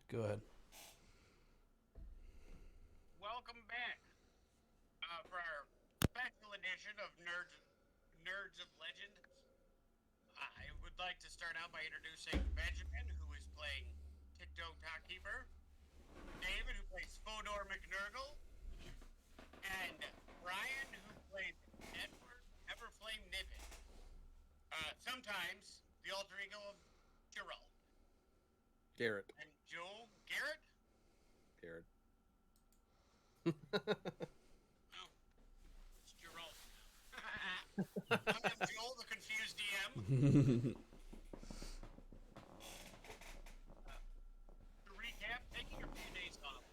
Go ahead. Welcome back for our special edition of Nerds of Legend. I would like to start out by introducing Benjamin, who is playing Tiktok Topkeeper, David, who plays Fodor McNurgle, and Brian, who plays Edward Everflame Niven. Sometimes the alter ego of Gerald. Garrett. And Joel Garrett? Garrett. Oh, it's Gerald. I'm Joel, the confused DM. To recap, taking a few days off,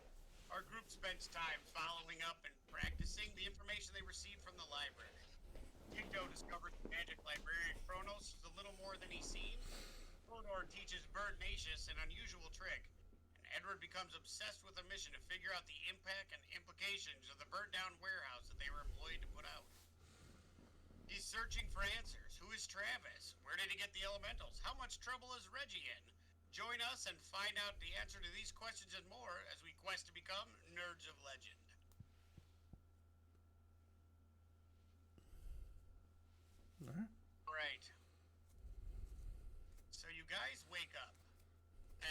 our group spends time following up and practicing the information they received from the library. Tikto discovers the magic librarian Kronos is a little more than he seems. Fodor teaches Bird Nacius an unusual trick, and Edward becomes obsessed with a mission to figure out the impact and implications of the burnt-down warehouse that they were employed to put out. He's searching for answers. Who is Travis? Where did he get the elementals? How much trouble is Reggie in? Join us and find out the answer to these questions and more as we quest to become Nerds of Legend. Right. So you guys wake up.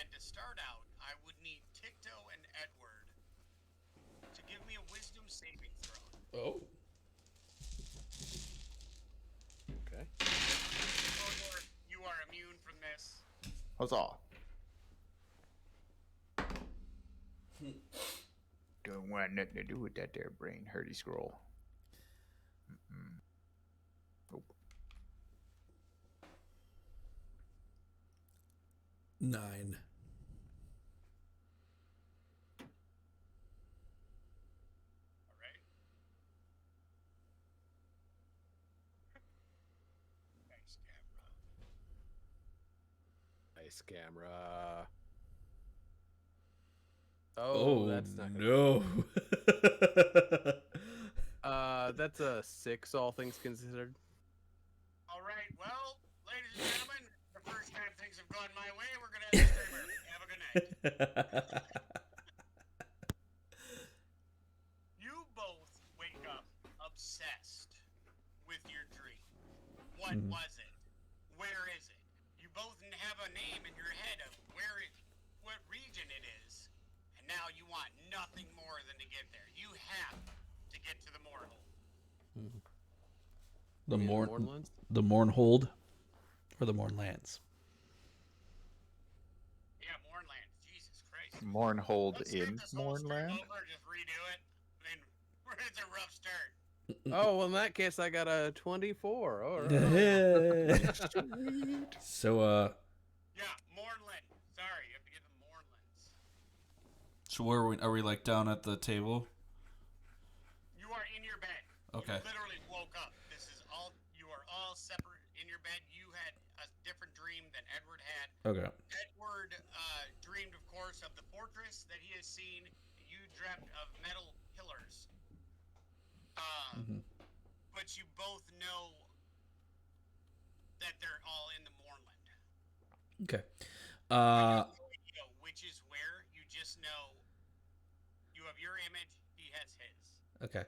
And to start out, I would need Tikto and Edward to give me a wisdom saving throw. Oh. Okay. Fodor, you are immune from this. Huzzah. Don't want nothing to do with that there brain hurdy scroll. Nope. 9. All right. Nice camera. Nice camera. Oh, that's not gonna no. That's a 6, all things considered. All right. Well, ladies and gentlemen, the first time things have gone my way, we're gonna have a streamer. Have a good night. You both wake up obsessed with your dream. What was it? Where is it? You both have a name in your head of what region it is, and now you want nothing more than to get there. You have to get to the Moorhole. The Moonlands? the Mournhold or the Mournlands. Yeah, Moorlands. Jesus Christ. Mournhold Let's in start this whole stream Mournland? over, just redo it. I mean, it's a rough start. Oh, well, in that case, I got a 24. All right. So, Yeah, Moorland. Sorry, you have to get the Moorlands. so where are we like down at the table? You are in your bed. Okay. You literally woke up. You are all separate in your bed. You had a different dream than Edward had. Okay. Edward dreamed, of course, of the fortress that he has seen. You dreamt of metal pillars. But you both know that they're all in the Moorland. Okay. You have no idea which is where. You just know you have your image. He has his. Okay.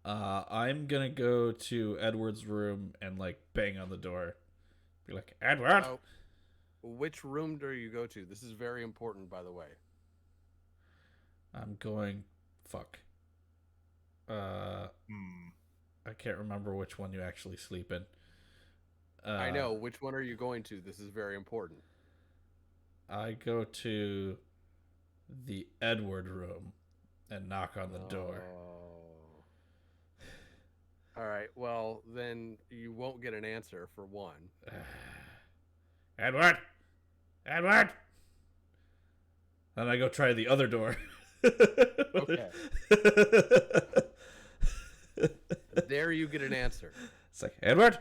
I'm gonna go to Edward's room and like bang on the door. Be like, Edward. Oh, which room do you go to? This is very important, by the way. I'm going. Fuck. I can't remember which one you actually sleep in. I know. Which one are you going to? This is very important. I go to the Edward room and knock on the door. Oh. All right. Well, then you won't get an answer for one. Edward! Edward! Then I go try the other door. Okay. There you get an answer. It's like, Edward!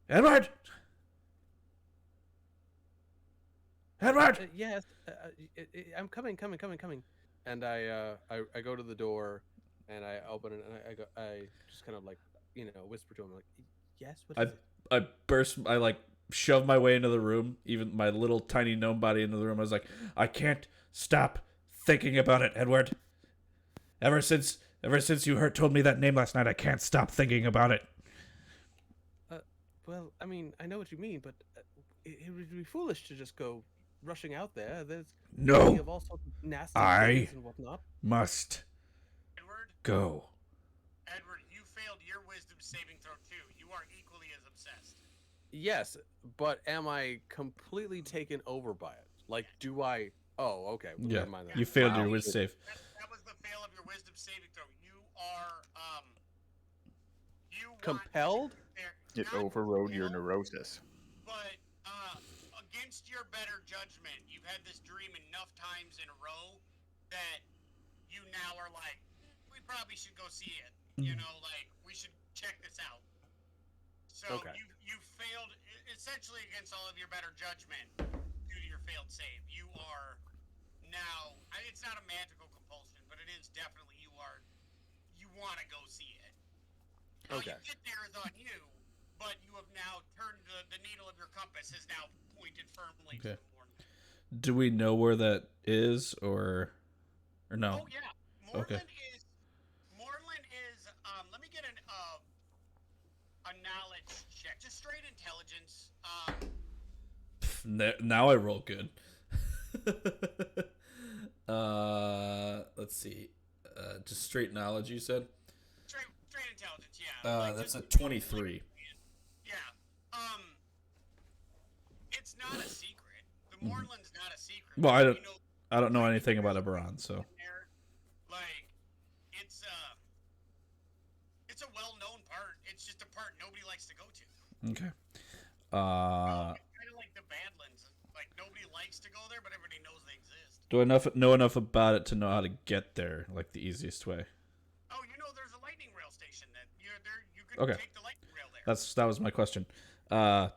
Edward! Edward! Yes, I'm coming. And I go to the door, and I open it, and I just kind of like whisper to him like, yes, what is it? I burst. I like shove my way into the room, even my little tiny gnome body into the room. I was like, I can't stop thinking about it, Edward. Ever since you told me that name last night, I can't stop thinking about it. Well, I mean, I know what you mean, but it would be foolish to just go rushing out there. There's plenty of all sorts of nasty things and whatnot. Must Edward, go. Edward, you failed your wisdom saving throw too. You are equally as obsessed. Yes, but am I completely taken over by it? Like, do I? Oh, okay. Well, Yeah, never mind that. you failed Wow. your wisdom save. That was the fail of your wisdom saving throw. You are you Compelled? It overrode your neurosis. But against your better judgment, you've had this dream enough times in a row that you now are like, we probably should go see it. You know, like we should check this out. So Okay. you failed essentially against all of your better judgment due to your failed save. You are now. It's not a magical compulsion, but it is definitely you want to go see it. How Okay. you get there is on you, but you have now turned the needle of your compass has now pointed firmly to Okay. the morning. Do we know where that is, or no? Oh yeah, Okay. Moorland is. Let me get a knowledge check, just straight intelligence. Now I roll good. Let's see. Just straight knowledge, you said? Straight intelligence, yeah. That's a just- 23. Yeah. It's not a secret. The Moorland's not a secret. Well, You know, I don't know anything about Eberron, so. like, it's a well-known part. It's just a part nobody likes to go to. Okay. It's kind of like the Badlands. Like, nobody likes to go there, but everybody knows they exist. Do I know enough about it to know how to get there, like the easiest way? Oh, you know, there's a lightning rail station that you're there. You could Okay. take the lightning rail there. That was my question. Yeah.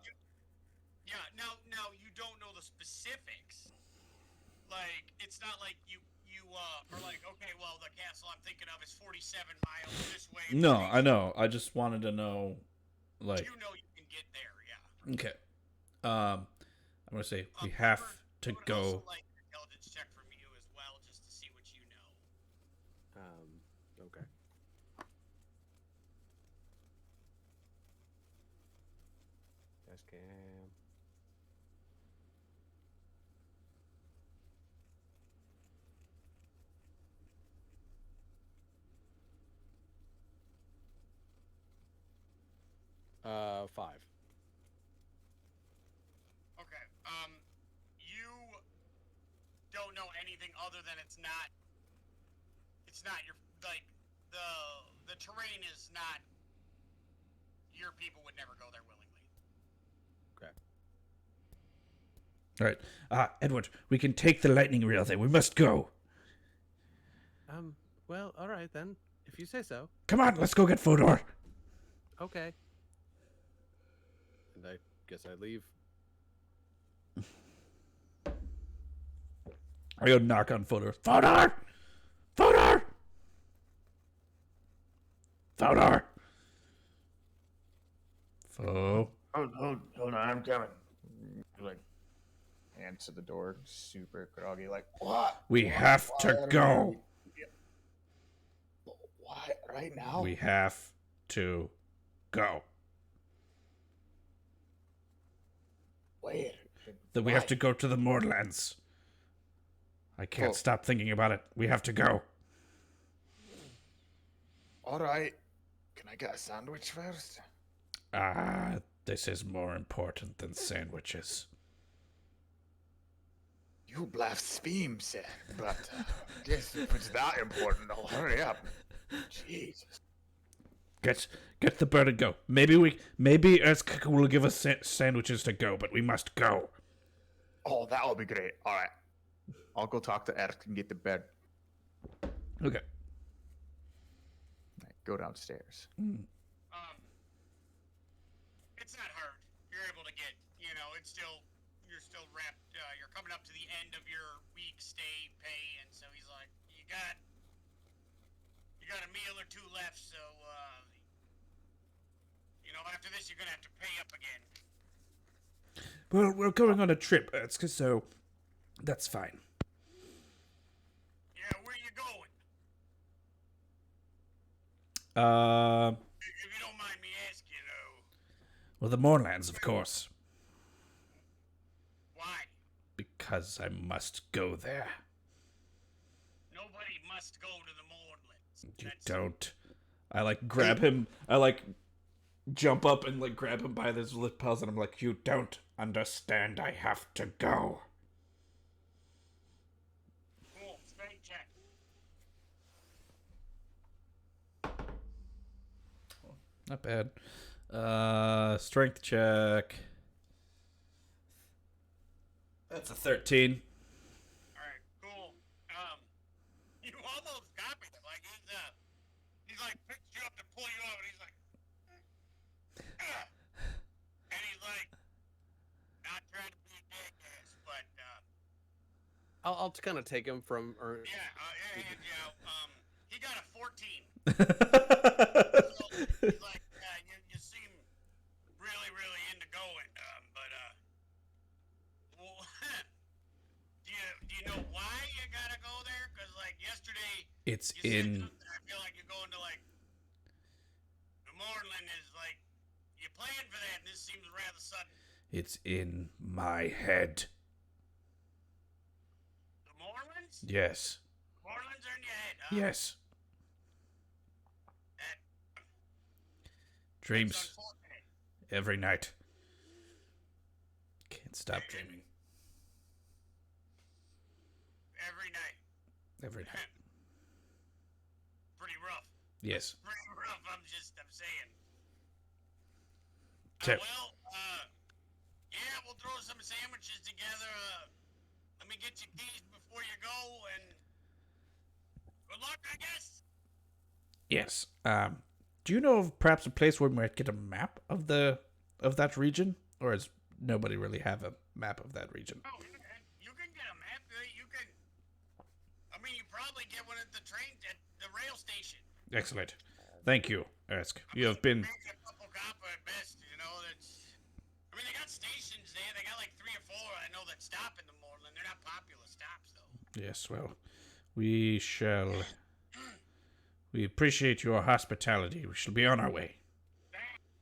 Now you don't know the specifics. Like, it's not like you are like, okay, well, the castle I'm thinking of is 47 miles this way. No, I know. I just wanted to know, like. You know you can get there, yeah. Okay. I'm gonna say we have to I would go. also like an intelligence check from you as well, just to see what you know. Okay. Yes, Cam. Five. Okay. You don't know anything other than it's not your, like, the terrain is not, your people would never go there willingly. Okay. All right. Edward, we can take the lightning rail there. We must go. Well, all right then. If you say so. Come on, let's go get Fodor. Okay. And I guess I leave. I go knock on Fodor. Fodor! Fodor! Fodor! Fo. Hold on, I'm coming. Like, hands to the door, super groggy, like, what? We have to go. Why? Right now? We have to go. Wait. Then we have to go to the Moorlands. I can't Oh. stop thinking about it. We have to go. All right. Can I get a sandwich first? This is more important than sandwiches. You blaspheme, sir. But guess if it's that important, I'll hurry up. Jesus. Get the bird and go. Maybe Earth will give us sandwiches to go, but we must go. Oh, that'll be great. All right. I'll go talk to Eric and get the bed. Okay. Right, go downstairs. It's not hard. You're able to get, you're still wrapped, you're coming up to the end of your week stay pay, and so he's like, you got a meal or two left, so, after this you're gonna have to pay up again. Well, we're going on a trip, so that's fine. Yeah, where you going? If you don't mind me asking, Well, the Moonlands, of course, why? because I must go there. Nobody must go to the Moonlands. You don't. I grab him. I jump up and grab him by his lapels, and I'm like, you don't understand. I have to go. Cool, straight check. Not bad. Strength check. That's a 13. Alright, cool. You almost got me. Like, he's like, picked you up to pull you up, and he's like, and he's like, not trying to be a jackass, but, I'll kind of take him from. Or yeah, he got a 14. So, he's like, you seem really, really into going, but, well, do you know why you gotta go there? Because, yesterday, It's you said in. something. I feel like you're going to, the Moorland is, you planned for that, and this seems rather sudden. It's in my head. The Moorlands? Yes. Moorlands are in your head, huh? Yes. That, Dreams that's unfortunate. every night. Can't stop dreaming. Every night. Every night. Pretty rough. Yes. Pretty rough, I'm saying. Tip. Yeah, we'll throw some sandwiches together. Let me get your keys before you go, and good luck, I guess. Yes. Do you know of perhaps a place where we might get a map of that region, or does nobody really have a map of that region? Oh, you can get a map. You can. I mean, you probably get one at the rail station. Excellent. Thank you, Ersk. You have been. Maybe a couple copper at best. They got stations there. They got 3 or 4. I know that stop in the Moorland. They're not popular stops, though. Yes. Well, we shall. We appreciate your hospitality. We shall be on our way.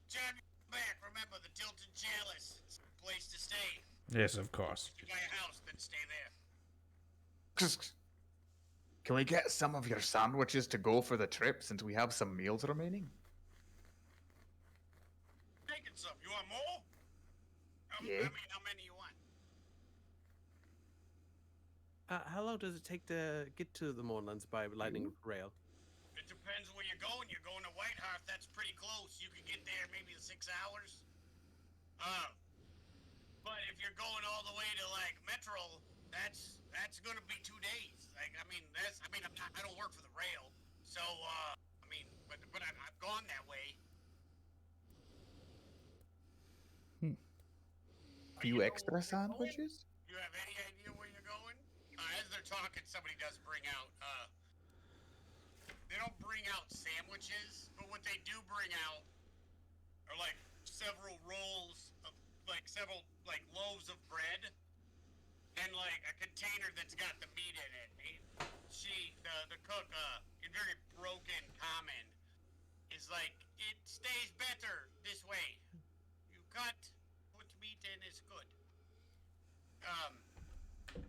John, back. Remember the Tilted Chalice. It's a place to stay. Yes, of course. If you buy a house, then stay there. Can we get some of your sandwiches to go for the trip since we have some meals remaining? Taking some. You want more? Yeah. I mean, how many you want? how long does it take to get to the Moonlands by lightning rail? It depends where you're going. You're going to Whitehearth. That's pretty close. You can get there maybe in 6 hours. But if you're going all the way to Metro, that's gonna be 2 days. I don't work for the rail, so but I've gone that way. A few extra sandwiches? You have any idea where you're going? As they're talking, somebody does bring out. They don't bring out sandwiches, but what they do bring out are several rolls of several loaves of bread and a container that's got the meat in it. The cook, in very broken common, is it stays better this way. You cut, put meat in, is good.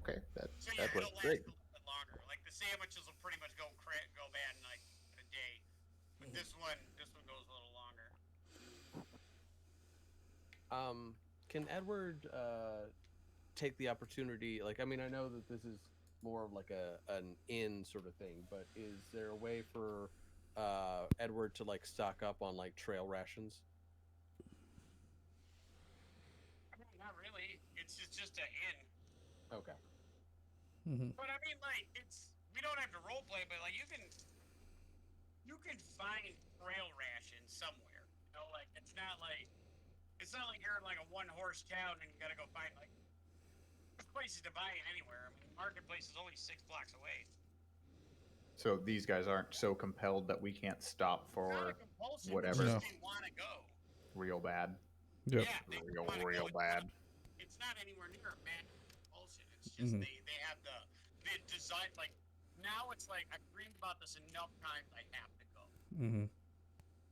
Okay, So that it'll was last great. a little bit longer. The sandwiches will pretty much go bad in a day, but this one goes a little longer. Can Edward take the opportunity? I know that this is more of an inn sort of thing, but is there a way for Edward to stock up on trail rations? Not really. It's just an inn. Okay. Mm-hmm. But we don't have to role play, but you can find trail rations somewhere. It's not like you're in a 1-horse town and you gotta go find there's places to buy it anywhere. I mean, marketplace is only 6 blocks away. So these guys aren't so compelled that we can't stop It's for not a compulsion, whatever. It's No. just they want to go. real bad. Yep. Yeah, they Real wanna go. bad. it's not anywhere near a magic propulsion. It's just they have the design. Like now, it's like I've dreamed about this enough times. I have to go.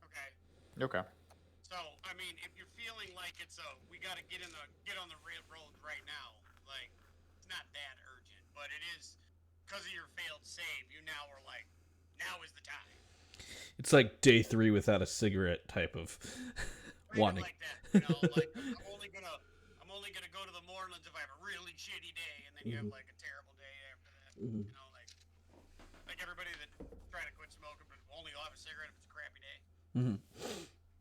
Okay. Okay. So I mean, if you're feeling like we got to get on the railroad right now, like it's not that urgent, but it is because of your failed save. You now are like, now is the time. It's like day 3 without a cigarette type of wanting. Like that, you know, like I'm only gonna go to the Moorlands if I have a really shitty day, and then you have like a terrible day after that. You know, like everybody that trying to quit smoking, but only will have a cigarette if it's a crappy day.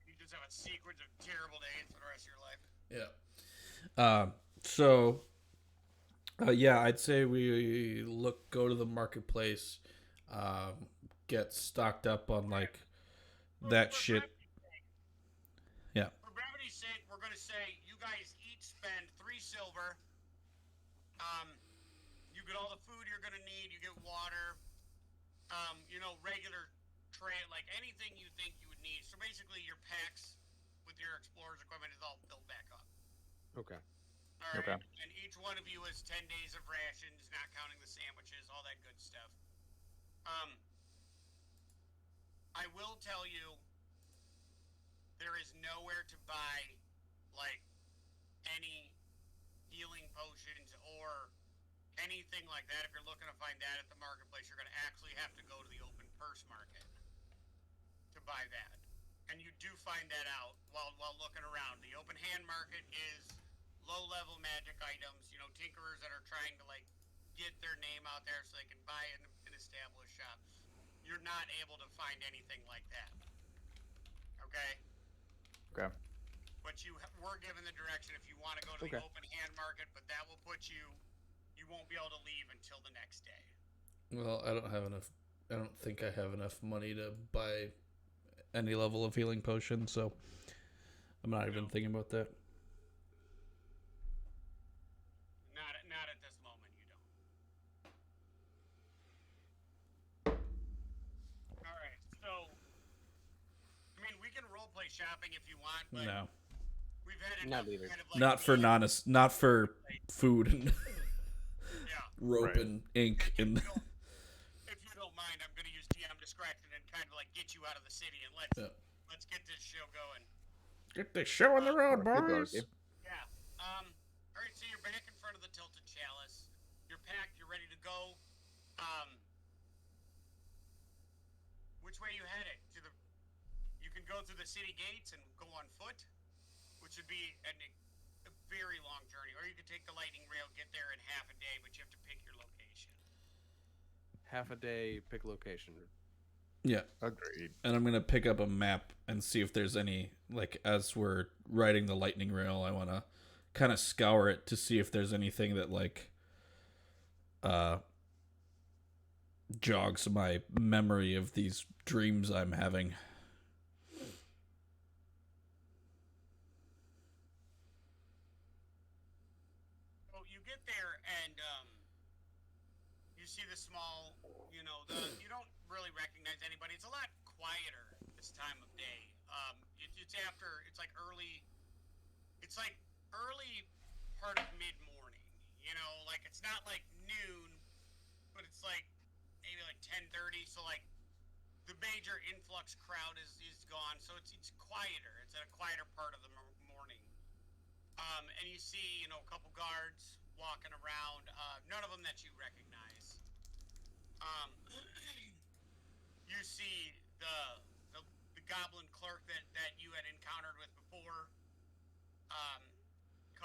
You just have a sequence of terrible days for the rest of your life. Yeah. So, yeah, I'd say we go to the marketplace, get stocked up on like that shit. Yeah. For brevity's sake, we're gonna say you guys each spend 3 silver. You get all the food you're gonna need. You get water. You know, regular tray, like anything you think you would need. So basically, your packs with your explorer's equipment is all built back up. Okay. All right. Okay. And each one of you has 10 days of rations, not counting the sandwiches, all that good stuff. I will tell you, there is nowhere to buy, like, any healing potions or anything like that. If you're looking to find that at the marketplace, you're going to actually have to go to the open purse market to buy that. And you do find that out while looking around. The open hand market is low-level magic items, you know, tinkerers that are trying to, like, get their name out there so they can buy an established shop. You're not able to find anything like that. Okay? Okay. But were given the direction if you want to go to the open hand market, but that will put you won't be able to leave until the next day. Well, I don't think I have enough money to buy any level of healing potion, so I'm not even thinking about that. Not at this moment, you don't. All right, so I mean, we can roleplay shopping if you want, but No. we've had enough kind of like Not for food and rope Right. and ink and If you don't mind, I'm going to use DM discretion and kind of like get you out of the city and let's get this show going. get this show on the road, boys. Yeah. All right. So you're back in front of the Tilted Chalice. You're packed. You're ready to go. Which way are you heading? You can go through the city gates and go on foot, which would be a very long journey, or you could take the lightning rail, get there in half a day, but you have to pick your location. Half a day, pick location. Yeah. Agreed. And I'm going to pick up a map and see if there's any, like, as we're riding the lightning rail, I want to kind of scour it to see if there's anything that, like, jogs my memory of these dreams I'm having. So you get there and you see the small, you know, you don't really recognize anybody. It's a lot quieter this time of day. It's like early part of mid-morning, you know, like it's not like noon, but it's like maybe like 10:30. So like the major influx crowd is gone, so it's quieter. It's at a quieter part of the morning. And you see, you know, a couple guards walking around. None of them that you recognize. You see the goblin clerk that you had encountered with before.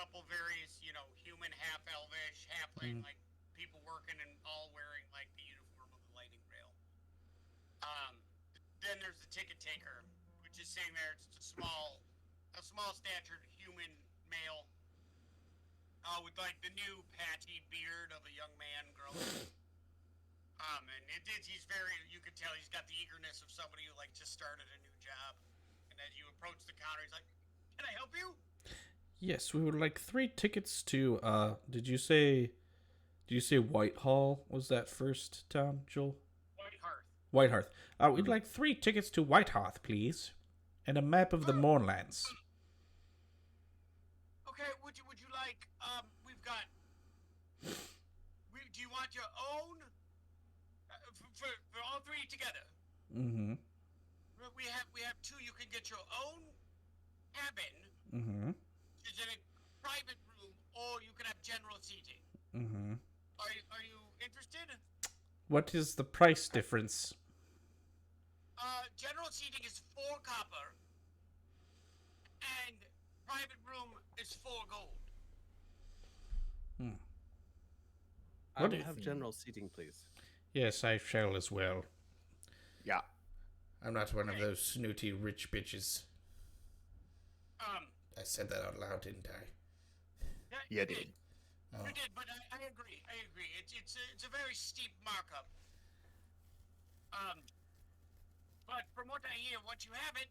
Couple various, you know, human, half elvish, halfling, like people working and all wearing like the uniform of the lightning rail. Then there's the ticket taker, which is sitting there. It's a small statured human male, with like the new patchy beard of a young man growing. And you could tell he's got the eagerness of somebody who like just started a new job. And as you approach the counter, he's like, "Can I help you?" Yes, we would like 3 tickets to, did you say Whitehall was that first town, Joel? Whitehearth. We'd like 3 tickets to Whitehearth, please. And a map of the Moonlands. Okay, would you like want your own, for all three together, Mm-hmm. we have two. You can get your own cabin, Mm-hmm. which is in a private room, or you can have general seating. Mm-hmm. Are you interested? What is the price difference? General seating is 4 copper, and private room is 4 gold. I What will do- have general seating, please. Yes, I shall as well. Yeah. I'm not one of those snooty rich bitches. I said that out loud, didn't I? You did. Oh. You did, but I agree. I agree. It's a very steep markup. But from what I hear, once you have it,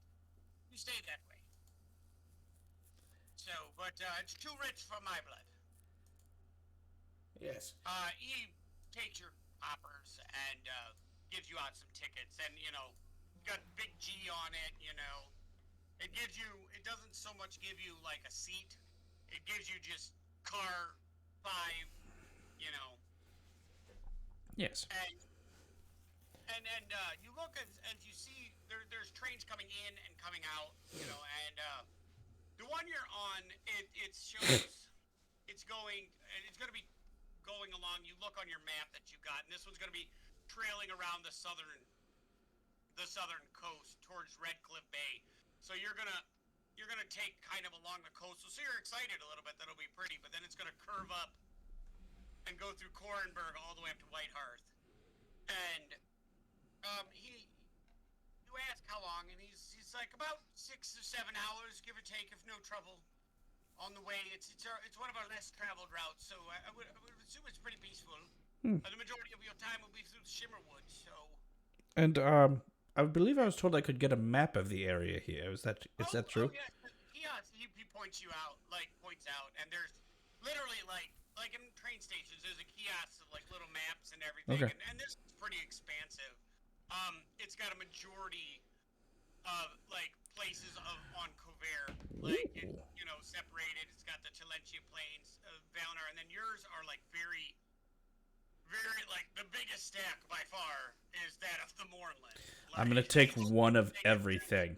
you stay that way. So, but it's too rich for my blood. Yes. He takes your poppers and gives you out some tickets, and got big G on it. It gives you. It doesn't so much give you like a seat. It gives you just car 5. Yes. And you look and you see there's trains coming in and coming out. And the one you're on, it shows it's going to be going along. You look on your map that you got, and this one's going to be trailing around the southern coast towards Red Cliff Bay. So you're gonna take kind of along the coast. So you're excited a little bit. That'll be pretty. But then it's gonna curve up and go through Corenberg all the way up to White Hearth. And you ask how long, and he's like about 6 or 7 hours, give or take, if no trouble. On the way, it's one of our less traveled routes, so I would assume it's pretty peaceful. The majority of your time will be through the Shimmerwood, so. And I believe I was told I could get a map of the area here. Is that true? Oh yeah, he points out, and there's literally like in train stations, there's a kiosk of like little maps and everything, Okay. and this is pretty expansive. It's got a majority of like places on Couvert, like separated. It's got the Tilentia Plains, Valnar, and then yours are like very, very like the biggest stack by far is that of the Moorland. I'm gonna take one of everything.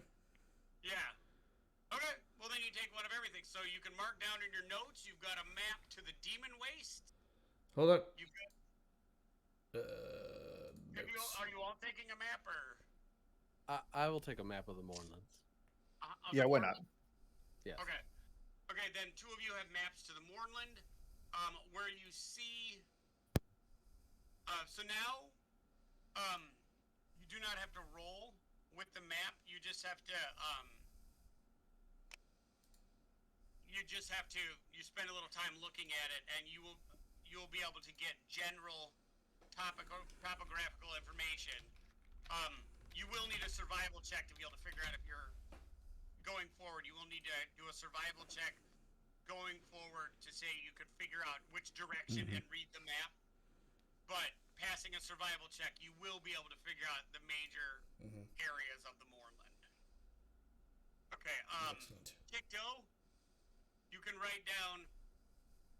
Yeah. Okay. Well, then you take one of everything. So you can mark down in your notes. You've got a map to the Demon Waste. Hold on. You've got. Are you all taking a map, or? I will take a map of the Moorlands. Yeah, why not? Yes. Okay. Okay, then 2 of you have maps to the Moorland, where you see. So now, you do not have to roll with the map. You just have to. You spend a little time looking at it, and you'll be able to get general topographical information. You will need a survival check to be able to figure out if you're going forward. You will need to do a survival check going forward to say you could figure out which direction and read the map. But passing a survival check, you will be able to figure out the major areas of the Moorland. Okay, Excellent. Tikto, you can write down,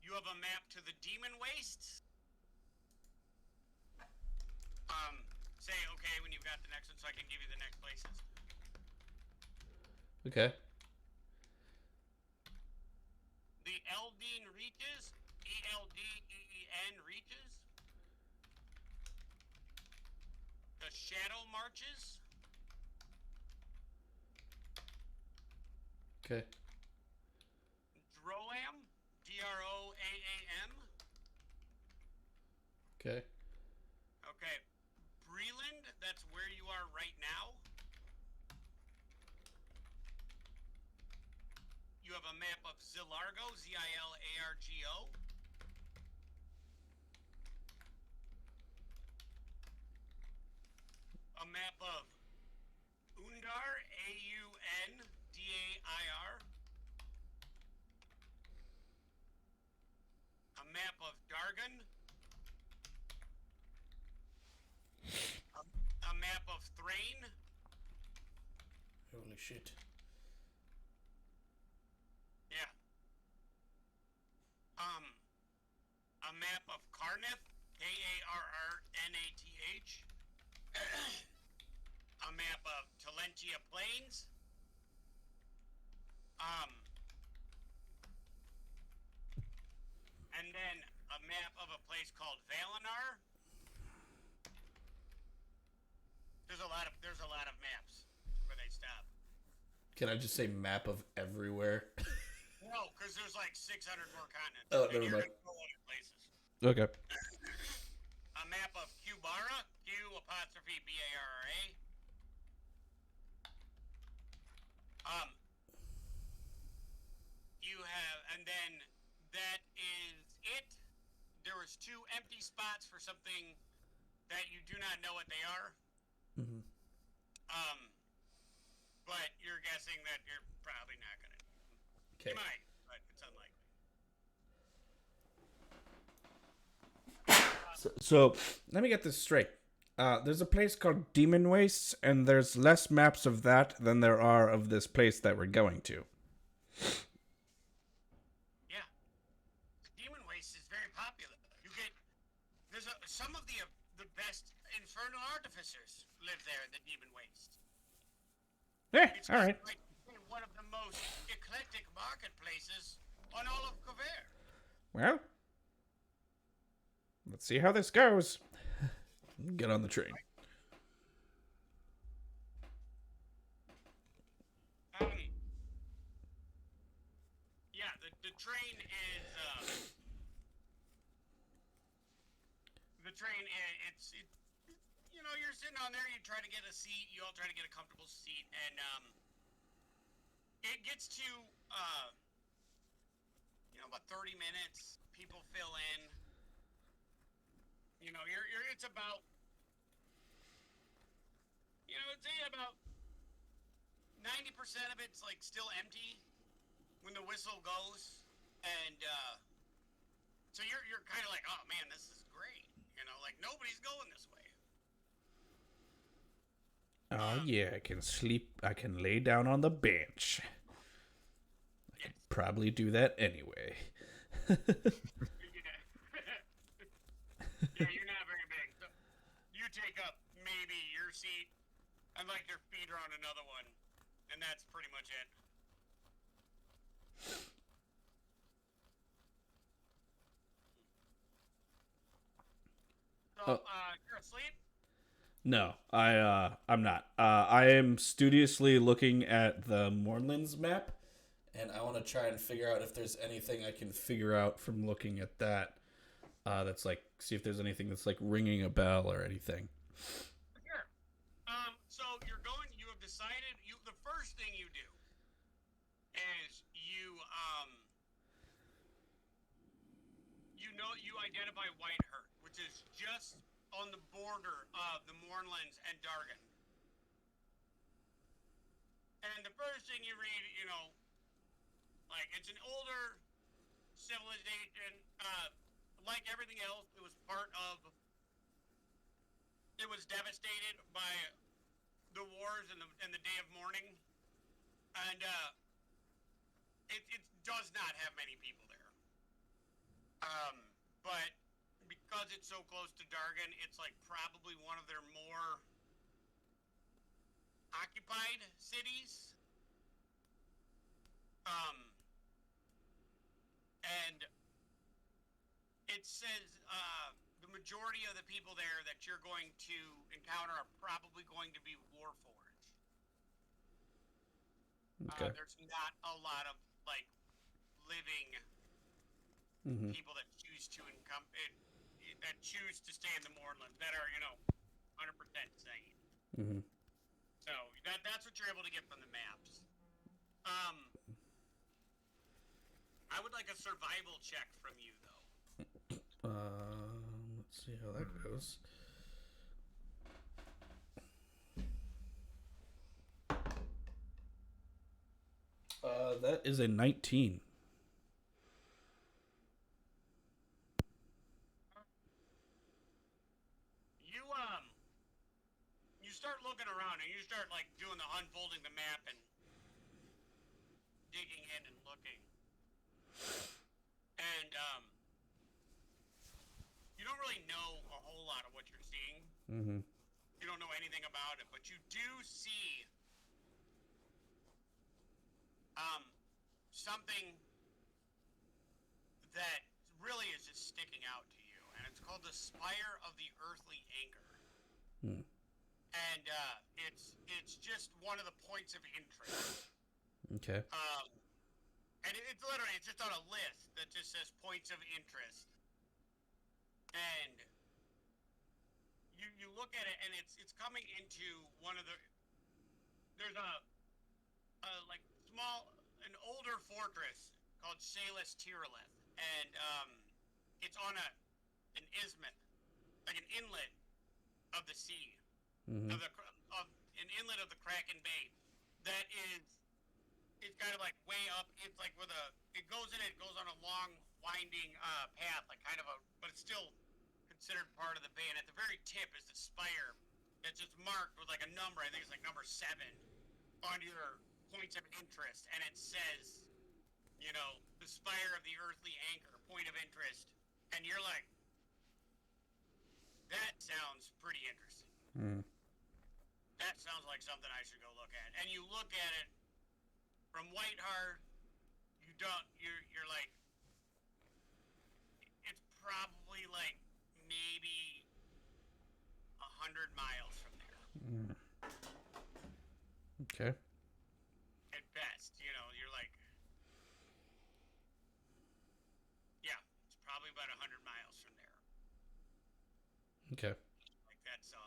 you have a map to the Demon Wastes. Say okay when you've got the next one so I can give you the next places. Okay. The Eldeen Reaches, Eldeen Reaches. The Shadow Marches. Okay. Droam, Droaam. Okay. Okay. Breland, that's where you are right now. You have a map of Zilargo, Zilargo. A map of Undar, Aundair. A map of Dargan. A map of Thrain. Holy shit. Yeah. A map of Karnith, trains. And then a map of a place called Valinar. There's a lot of maps where they stop. Can I just say map of everywhere? No, because there's like 600 more continents. Oh, and never you're mind. gonna go other places. Okay. A map of Cubara, Q''Bara. You have, and then that is it. There was 2 empty spots for something that you do not know what they are. Mm-hmm. But you're guessing that you're probably not gonna. Okay. You might, but it's unlikely. So let me get this straight. There's a place called Demon Wastes, and there's less maps of that than there are of this place that we're going to. Yeah, Demon Waste is very popular. Some of the best infernal artificers live there in the Demon Waste. It's All right. like one of the most eclectic marketplaces on all of Kavir. Well, let's see how this goes. Get on the train. Yeah, the train is you're sitting on there, you try to get a seat, you all try to get a comfortable seat, and it gets to about 30 minutes, people fill in. It's about I'd say about 90% of it's like still empty when the whistle goes, and so you're kind of like, oh man, this is great, like nobody's going this way. Oh yeah, I can sleep. I can lay down on the bench. I could probably do that anyway. Yeah, you're not very big. So you take up maybe your seat, and like your feet are on another one, and that's pretty much it. So, you're asleep? No, I'm not. I am studiously looking at the Moonlands map, and I want to try and figure out if there's anything I can figure out from looking at that. That's like, see if there's anything that's like ringing a bell or anything. Sure. So you're going. You have decided. The first thing you do is you identify Whitehurt, which is just on the border of the Moonlands and Dargan. And the first thing you read, like it's an older civilization. Like everything else, it was devastated by the wars and the Day of Mourning, and it does not have many people there. But because it's so close to Dargan, it's like probably one of their more occupied cities. And it says the majority of the people there that you're going to encounter are probably going to be Warforged. Okay. There's not a lot of like living people that choose to stay in the Moorlands that are 100% sane. Mm-hmm. So that's what you're able to get from the maps. I would like a survival check from you though. Let's see how that goes. That is a 19. You start looking around and you start like doing the unfolding the map and digging in and looking. And you don't really know a whole lot of what you're seeing. Mm-hmm. You don't know anything about it, but you do see something that really is just sticking out to you, and it's called the Spire of the Earthly Anchor. Hmm. And it's just one of the points of interest. Okay. And it's literally it's just on a list that just says points of interest. And you look at it, and it's coming into one of the there's a like an older fortress called Shalis Tirolith, and it's on an isthmus, like an inlet of the sea, Mm-hmm. of an inlet of the Kraken Bay. That is, it's kind of like way up. It's like it goes on a long winding path, like kind of but it's still considered part of the bay. And at the very tip is the spire that's just marked with like a number. I think it's like number 7 on your points of interest, and it says, the Spire of the Earthly Anchor, point of interest. And you're like, that sounds pretty interesting. Mm. That sounds like something I should go look at. And you look at it from Whiteheart, you're like, it's probably like maybe 100 miles from there. Mm. Okay. At best, you're like, yeah, it's probably about 100 miles from there. Okay. Like it's a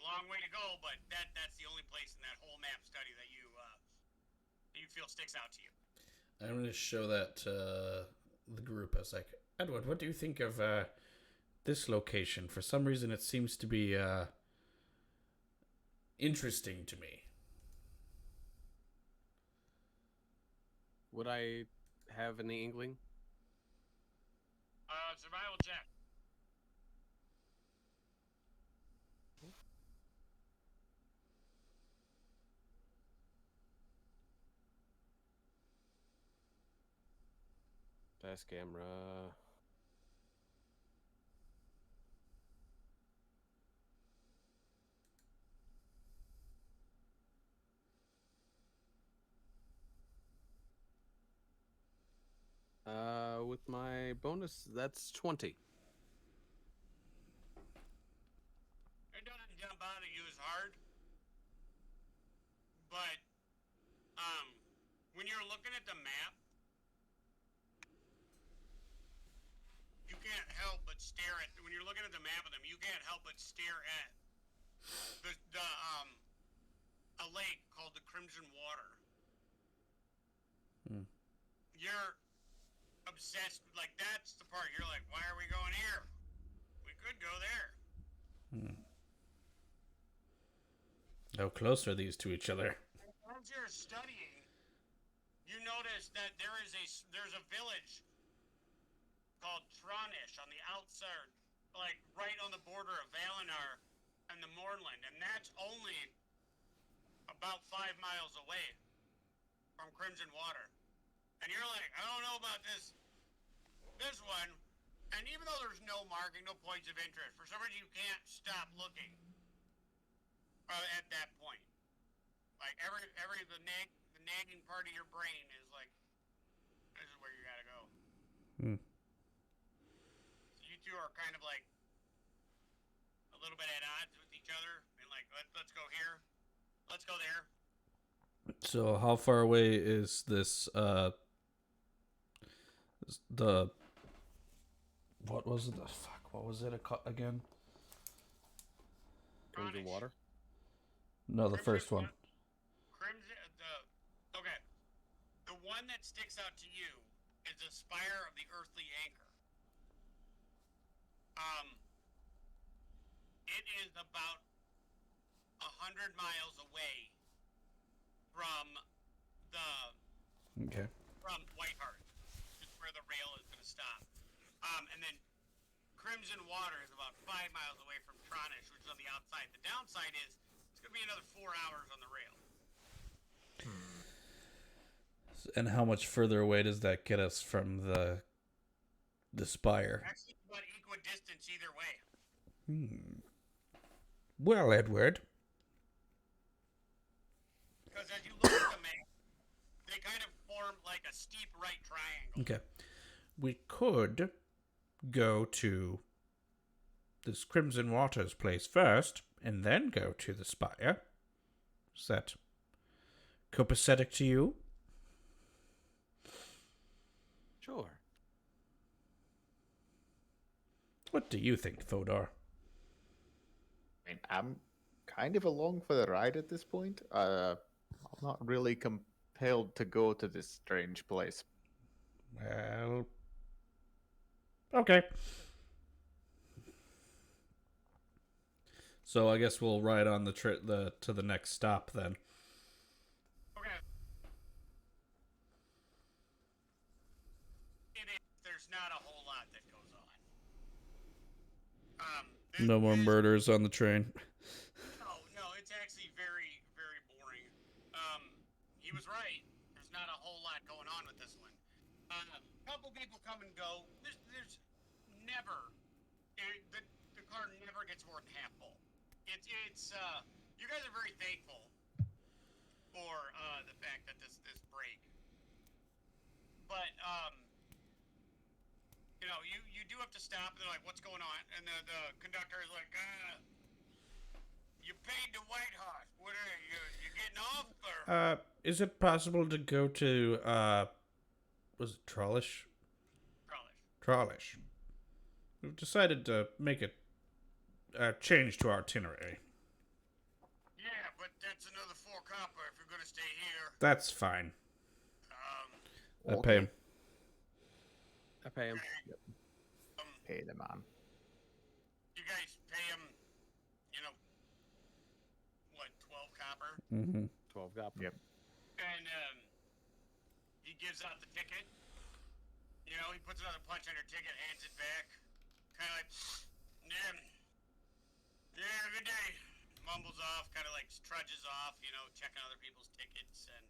long way to go, but that's the only place in that whole map study that you feel sticks out to you. I'm going to show that to the group. I was like, Edward, what do you think of this location? For some reason, it seems to be interesting to me. Would I have any inkling? Survival check. Task camera. With my bonus, that's 20. It doesn't jump out at you as hard, but when you're looking at the map, you can't help but stare at. When you're looking at the map of them, you can't help but stare at a lake called the Crimson Water. Hmm. You're obsessed. Like that's the part you're like, why are we going here? We could go there. Hmm. How close are these to each other? As you're studying, you notice that there's a village called Tronish on the outside, like right on the border of Valinar and the Moorland, and that's only about 5 miles away from Crimson Water. And you're like, I don't know about this one. And even though there's no marking, no points of interest, for some reason you can't stop looking at that point. Like the nagging part of your brain is like, this is where you gotta go. Hmm. So you two are kind of like a little bit at odds with each other, and like, let's go here, let's go there. So how far away is this, what was it? What was it again? Crimson Water. No, the first one. Okay. The one that sticks out to you is the Spire of the Earthly Anchor. It is about 100 miles away from Whiteheart, just where the rail is going to stop. And then Crimson Water is about 5 miles away from Tronish, which is on the outside. The downside is it's going to be another 4 hours on the rail. And how much further away does that get us from the Spire? Actually, it's about equidistance either way. Well, Edward. Because as you look at the map, they kind of form form like a steep right triangle. Okay. We could go to this Crimson Waters place first, and then go to the Spire. Is that copacetic to you? Sure. What do you think, Fodor? I mean, I'm kind of along for the ride at this point. I'm not really compelled to go to this strange place. Well, okay. So I guess we'll ride on to the next stop then. Okay. There's not a whole lot that goes on. No more murders on the train. No, it's actually very, very boring. He was right. There's not a whole lot going on with this one. A couple people come and go. There's never, the car never gets more than half full. You guys are very thankful for the fact that this break. But you do have to stop. They're like, "What's going on?" And the conductor is like, "You paid the White Horse. What are you getting off?" Or Is it possible to go to was it Trollish? Trollish. We've decided to make a change to our itinerary. Yeah, but that's another 4 copper if you're gonna stay here. That's fine. I Okay. pay him. I pay him. Pay the man. You guys pay him, 12 copper? Mm-hmm. 12 copper. Yep. And he gives out the ticket. He puts another punch on your ticket, hands it back. Kind of like, yeah, good day. Mumbles off, kind of like trudges off, checking other people's tickets and,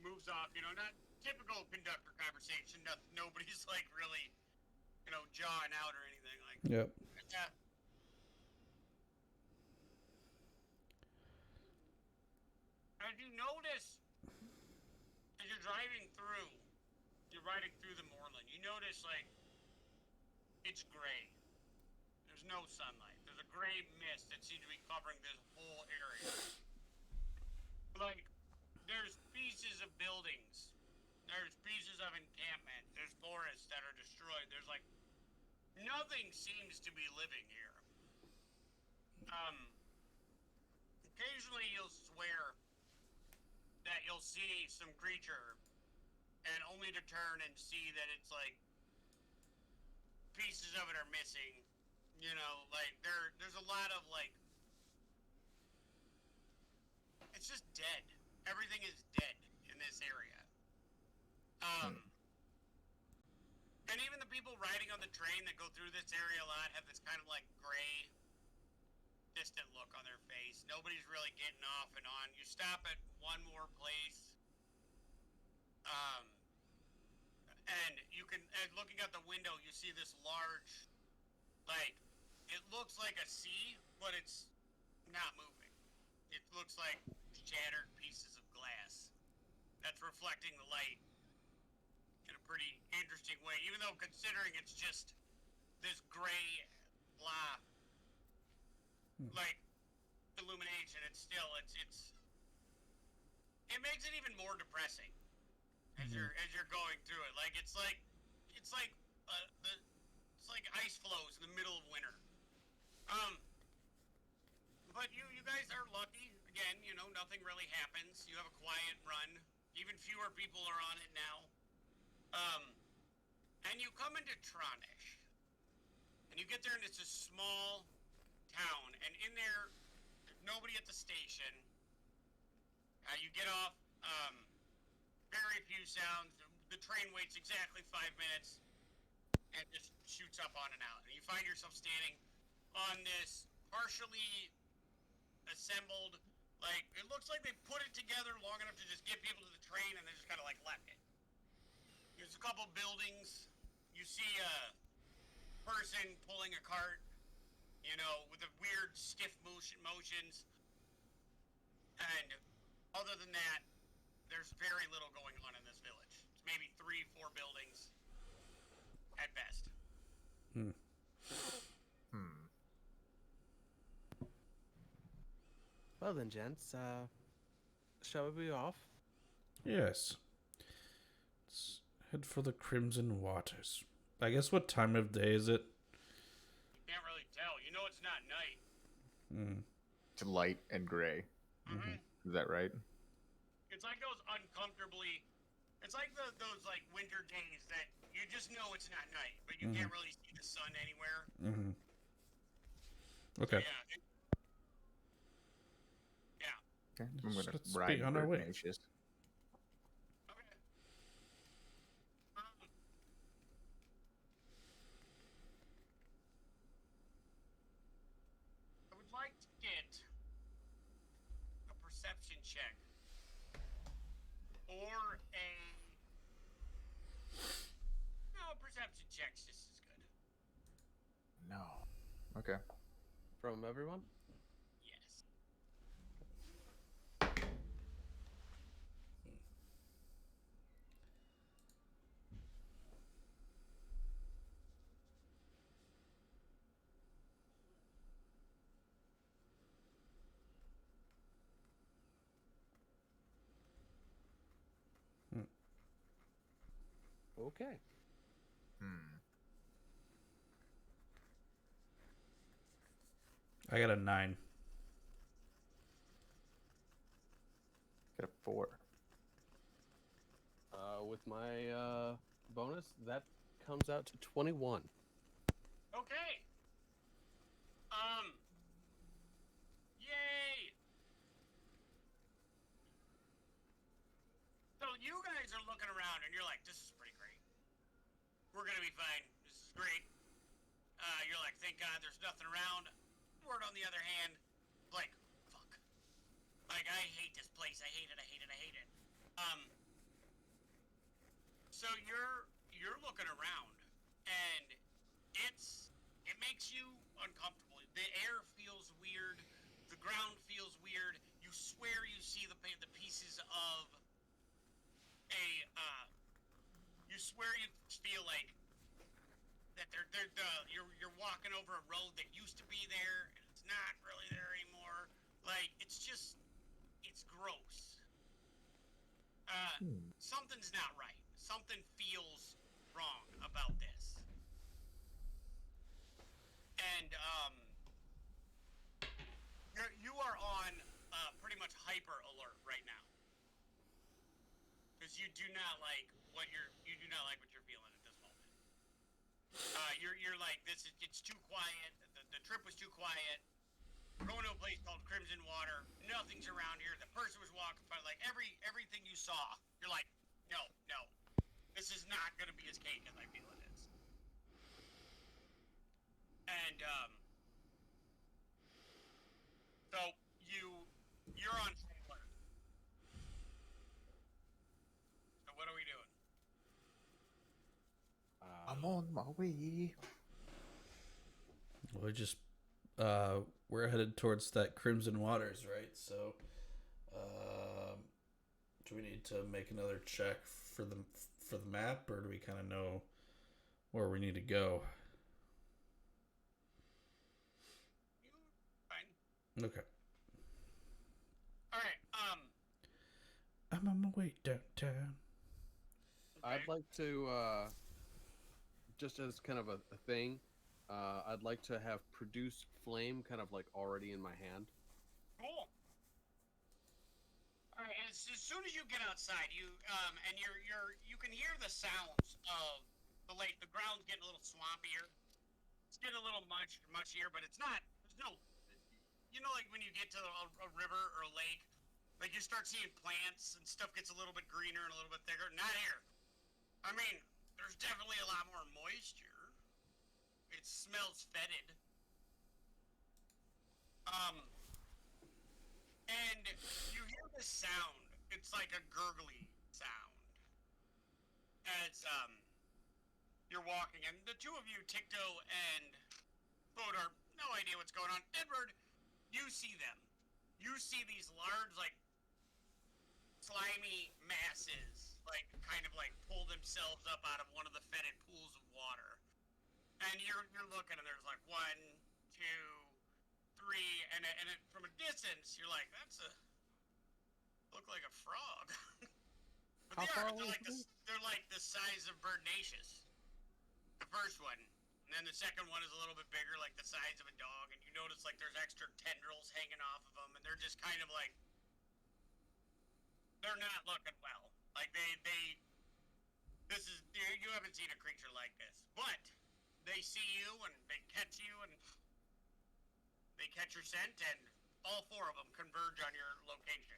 moves off. Not typical conductor conversation. Nobody's like really, jawing out or anything like that. Yep. Yeah. As you notice, as you're riding through the moorland, you notice, like, it's gray. There's no sunlight. There's a gray mist that seems to be covering this whole area. Like, there's pieces of buildings. There's pieces of encampment. There's forests that are destroyed. There's, like, nothing seems to be living here. Occasionally you'll swear that you'll see some creature and only to turn and see that it's like pieces of it are missing. Like there's a lot of like it's just dead. Everything is dead in this area. And even the people riding on the train that go through this area a lot have this kind of like gray, distant look on their face. Nobody's really getting off and on. You stop at one more place, and you can, and looking out the window, you see this large, like, it looks like a sea, but it's not moving. It looks like shattered pieces of glass that's reflecting the light in a pretty interesting way, even though considering it's just this gray blah, like, illumination, it makes it even more depressing as you're going through it. Like it's like ice flows in the middle of winter. But you guys are lucky. Again, nothing really happens. You have a quiet run. Even fewer people are on it now. And you come into Tronish. And you get there and it's a small town. And in there, there's nobody at the station. You get off, very few sounds. The train waits exactly 5 minutes and just shoots up on and out. And you find yourself standing on this partially assembled, like, it looks like they put it together long enough to just get people to the train and they just kind of like left it. There's a couple buildings. You see a person pulling a cart, with the weird stiff motions. And other than that, there's very little going on in this village. It's maybe 3-4 buildings at best. Well then, gents, shall we be off? Yes. Let's head for the Crimson Waters. I guess what time of day is it? Can't really tell. You know it's not night. It's light and gray. Mm-hmm. Is that right? It's like those uncomfortably... It's like those like winter days that you just know it's not night, but you can't really see the sun anywhere. Okay. Yeah. Okay. I'm gonna Let's ride be on our way. Ignatius. Okay. I would like to get a perception check or a perception check's just as good. No. Okay. From everyone? Yes. Okay. I got a 9. Get a 4. With my bonus, that comes out to 21. Okay. Yay. So you guys are looking around and you're like, this is pretty great. We're gonna be fine. This is great. You're like, thank God there's nothing around. Word on the other hand, like, fuck. Like, I hate this place. I hate it. I hate it. I hate it. So you're looking around, and it makes you uncomfortable. The air feels weird. The ground feels weird. You swear you see the pieces of a. You swear you feel like that you're walking over a road that used to be there and it's not really there anymore. Like it's gross. Something's not right. Something feels wrong about this. And you are on pretty much hyper alert right now. Because you do not like what you're feeling at this moment. You're like it's too quiet. The trip was too quiet. We're going to a place called Crimson Water. Nothing's around here. The person was walking by. Like everything you saw, you're like, no. This is not going to be as cake as I feel it is. And so you're on high alert. So what are we doing? I'm on my way. We just we're headed towards that Crimson Waters, right? So do we need to make another check for the map, or do we kind of know where we need to go? Fine. Okay. All right. I'm on my way downtown. I'd like to, just as kind of a thing, I'd like to have produce flame kind of like already in my hand. Cool. All right. As soon as you get outside, you can hear the sounds of the lake. The ground's getting a little swampier. It's getting a little mushier, but it's not. There's no. You know, like when you get to a river or a lake, like you start seeing plants and stuff gets a little bit greener and a little bit thicker. Not here. I mean, there's definitely a lot more moisture. It smells fetid. And you hear this sound. It's like a gurgly sound. As you're walking, and the two of you, Ticto and Bodar, no idea what's going on. Edward, you see them. You see these large, like, slimy themselves up out of one of the fetid pools of water. And you're looking, and there's like 1, 2, 3, and from a distance, you're like, look like a frog. But they're like the size of Birdnacious. The first one. And then the second one is a little bit bigger, like the size of a dog, and you notice like there's extra tendrils hanging off of them, and they're just kind of like, they're not looking well. Like you haven't seen a creature like this. But they see you and they catch you and they catch your scent, and all 4 of them converge on your location.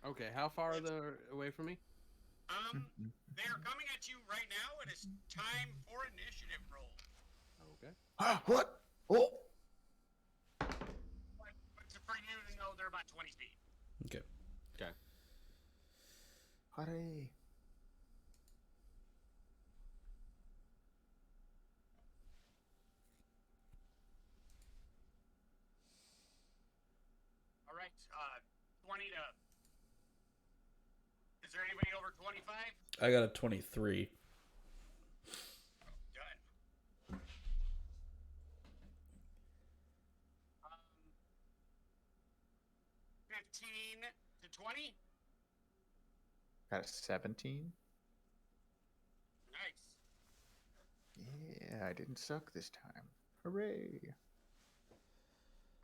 Okay, how far are they away from me? They are coming at you right now, and it's time for initiative roll. Okay. What? Oh! But for you to know, they're about 20 feet. Okay. Okay. Hooray. All right, 20 to... Is there anybody over 25? I got a 23. Done. 15 to 20? Got a 17. Nice. Yeah, I didn't suck this time. Hooray.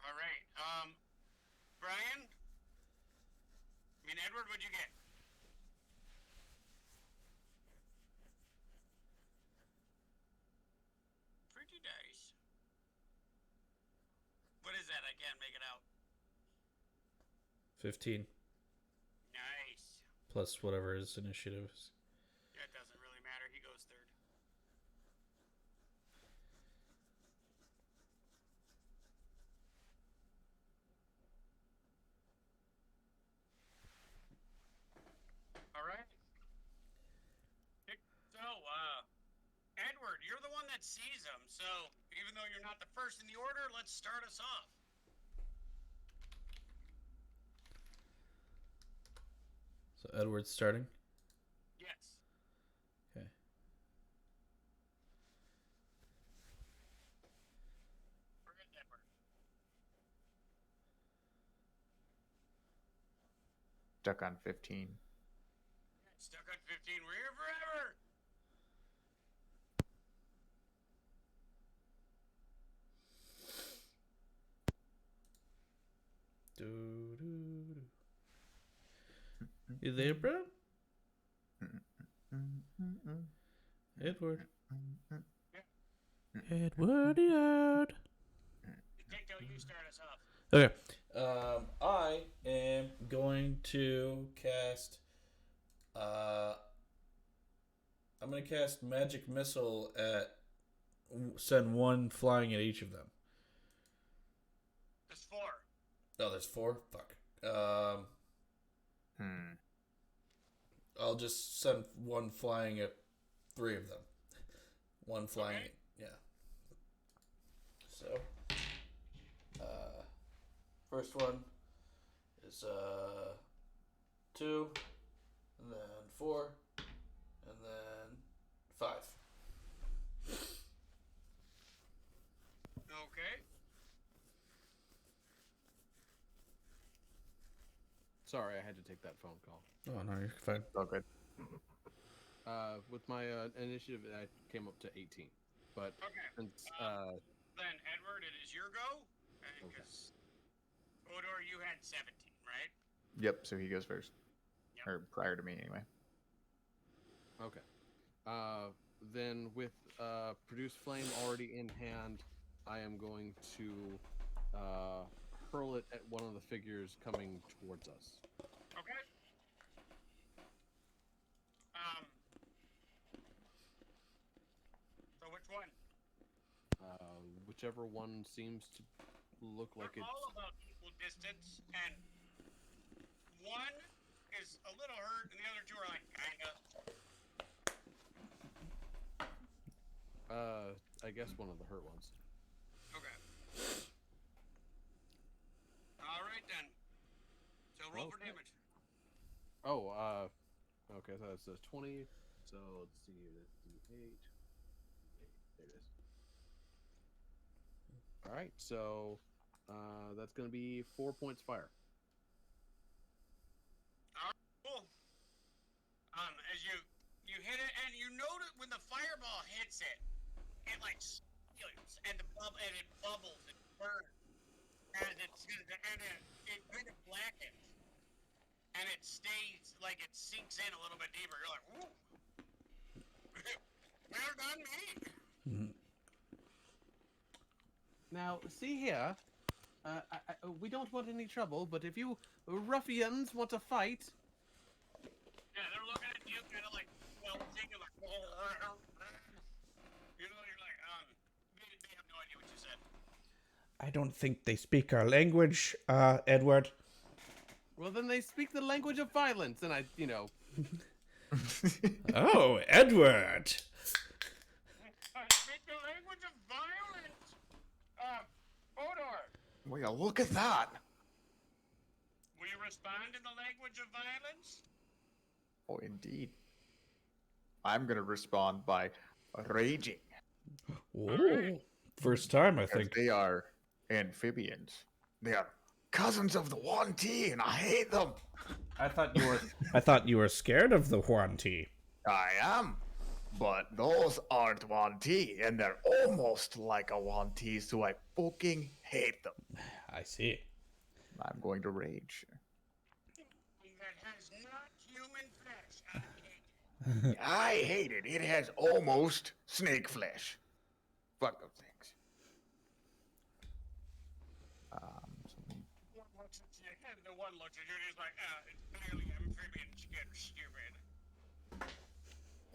All right, Brian? Edward, what'd you get? Pretty nice. What is that? I can't make it out. 15 Nice. plus whatever his initiative is. That doesn't really matter. He goes third. All right. So, Edward, you're the one that sees him. So, even though you're not the first in the order, let's start us off. So Edward's starting. Yes. Okay. Where is Edward? Stuck on 15. Stuck on 15. We're here forever. You there, bro? Edward. Edward. Dicto, you start us off. Okay. I am going to cast. I'm going to cast Magic Missile at. Send 1 flying at each of them. There's 4. Oh, there's 4? Fuck. I'll just send 1 flying at 3 of them. 1 flying. Okay. Yeah. So, first one is 2, and then 4, and then 5. Okay. Sorry, I had to take that phone call. Oh no, you're fine. All good. With my initiative, I came up to 18. But Okay. since, Then, Edward, it is your go. Okay. Because Odor, you had 17, right? Yep, so he goes first. Yep. Or prior to me, anyway. okay. Then with Produce Flame already in hand, I am going to hurl it at one of the figures coming towards us. Okay. So which one? Whichever one seems to look like They're it's... all about equal distance, and one is a little hurt, and the other 2 are like, kinda. I guess one of the hurt ones. Okay. Alright then. So roll for damage. Oh, okay, so that's a 20, so So let's see here. That's D8. There it is. All right. So that's going to be 4 points fire. Cool. As you hit it, and you notice when the fireball hits it, it like splits, and it bubbles and burns as it kind of blackens, and it stays like it sinks in a little bit deeper. You're like, ooh, well done, me. Now, see here. We don't want any trouble, but if you ruffians want to fight, Yeah, they're looking at you, kind of like, well, thinking like, you know, you're like, they have no idea what you said. I don't think they speak our language, Edward. well, then they speak the language of violence, and I, Oh, Edward! Speak the language of violence. Odor, Well, look at that. will you respond in the language of violence? Oh, indeed. I'm gonna respond by raging. Whoa. First time, I Because think. they are amphibians. They are cousins of the Yuan-ti, and I hate them. I thought you were scared of the Yuan-ti. I am. But those aren't Yuan-ti, and they're almost like a Yuan-ti, so I fucking hate them. I see. I'm going to rage. That has not human flesh. I hate it. I hate it. It has almost snake flesh. Fuck those things. One looks at you, and the one looks at you, and he's like, it's barely amphibian skin, stupid.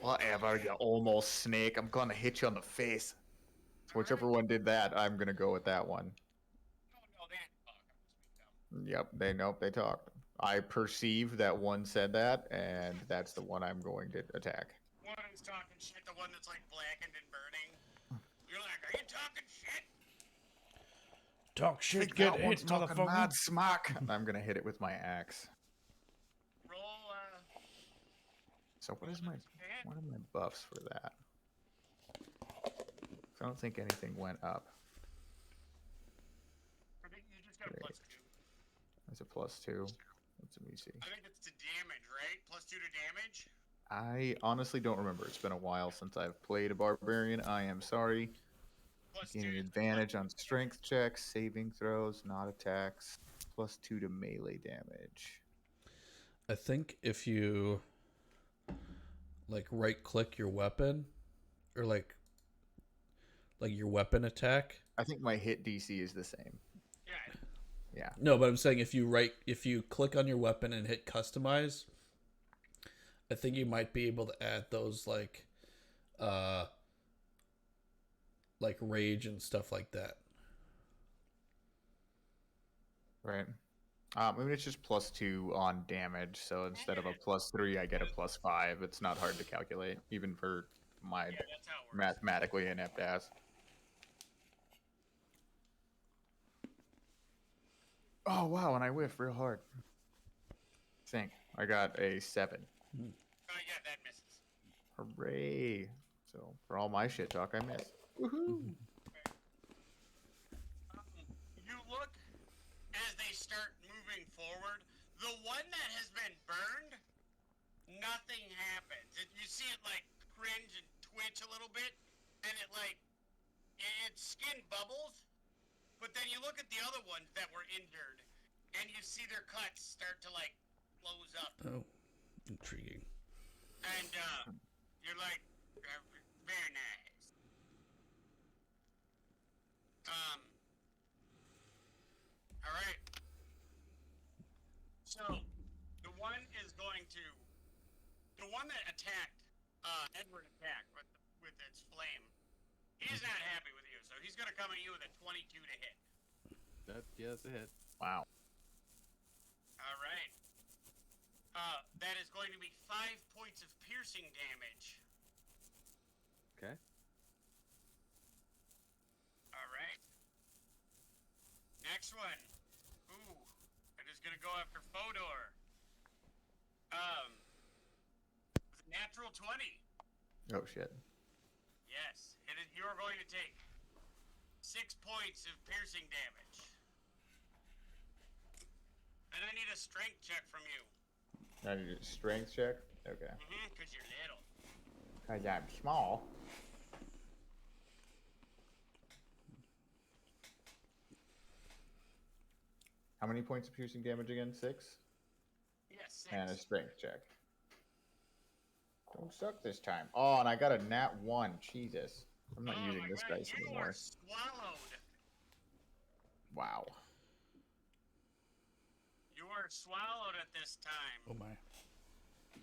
Whatever, you almost snake. I'm gonna hit you on the face. Whichever one did that, I'm gonna go with that one. No, they didn't talk. I'm speaking dumb. Yep, they talked. I perceive that one said that, and that's the one I'm going to attack. One is talking shit, the one that's like blackened and burning. You're like, are you talking shit? Talk shit, Think get that hit, one's talking motherfucker. mad smack. I'm gonna hit it with my axe. Roll, So what are my buffs for that? I don't think anything went up. I think you just got a Great. +2. That's a +2. Let me see. I think it's to damage, right? +2 to damage? I honestly don't remember. It's been a while since I've played a barbarian. I am sorry. +2 Gaining to advantage on strength checks, saving throws, not attacks. +2 to melee damage. I think if you like right click your weapon or like your weapon attack. I think my hit DC is the same. Yeah. Yeah. No, but I'm saying if you click on your weapon and hit customize, I think you might be able to add those like rage and stuff like that. Right. I mean, it's just +2 on damage, so instead of a +3, I get a +5. It's not hard to calculate, even for my Yeah, that's how it works. mathematically inept ass. Oh, wow, and I whiff real hard. Think. I got a 7. Oh, yeah, that misses. Hooray. So, for all my shit talk, I miss. Woohoo! You look as they start moving forward. The one that has been burned, nothing happens. You see it like cringe and twitch a little bit, and its skin bubbles. But then you look at the other ones that were injured, and you see their cuts start to like close up, Oh, intriguing. and you're like, very nice. All right. So, the one that attacked, Edward attacked with its flame. He's not happy with you, so he's gonna come at you with a 22 to hit. That's a hit. Wow. All right. That is going to be 5 points of piercing damage. Okay. All right. Next one. Ooh, it is gonna go after Fodor. It's a natural 20. Oh shit. Yes, you are going to take 6 points of piercing damage. And I need a strength check from you. I need a strength check? Okay. Because you're little. Cause I'm small. How many points of piercing damage again? 6? Yes, 6. And a strength check. Don't suck this time. Oh, and I got a nat 1. Jesus. I'm not using this dice You anymore. are swallowed. Wow. You are swallowed at this time. Oh my.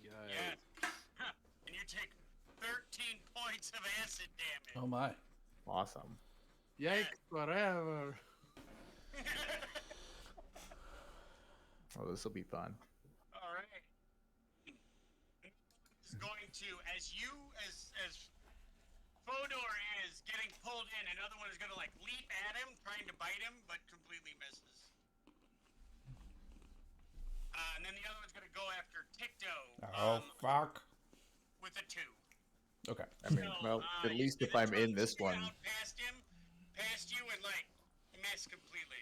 Yes. And you take 13 points of acid damage. Oh my. Awesome. Yikes! Whatever. Oh, this will be fun. All right. Is going to, as Fodor is getting pulled in, another one is going to like leap at him, trying to bite him, but completely misses. And then the other one's going to go after Ticto. Oh fuck. With a 2. Okay. I mean, well, at least if I'm in this one. Out past him, past you, and like miss completely.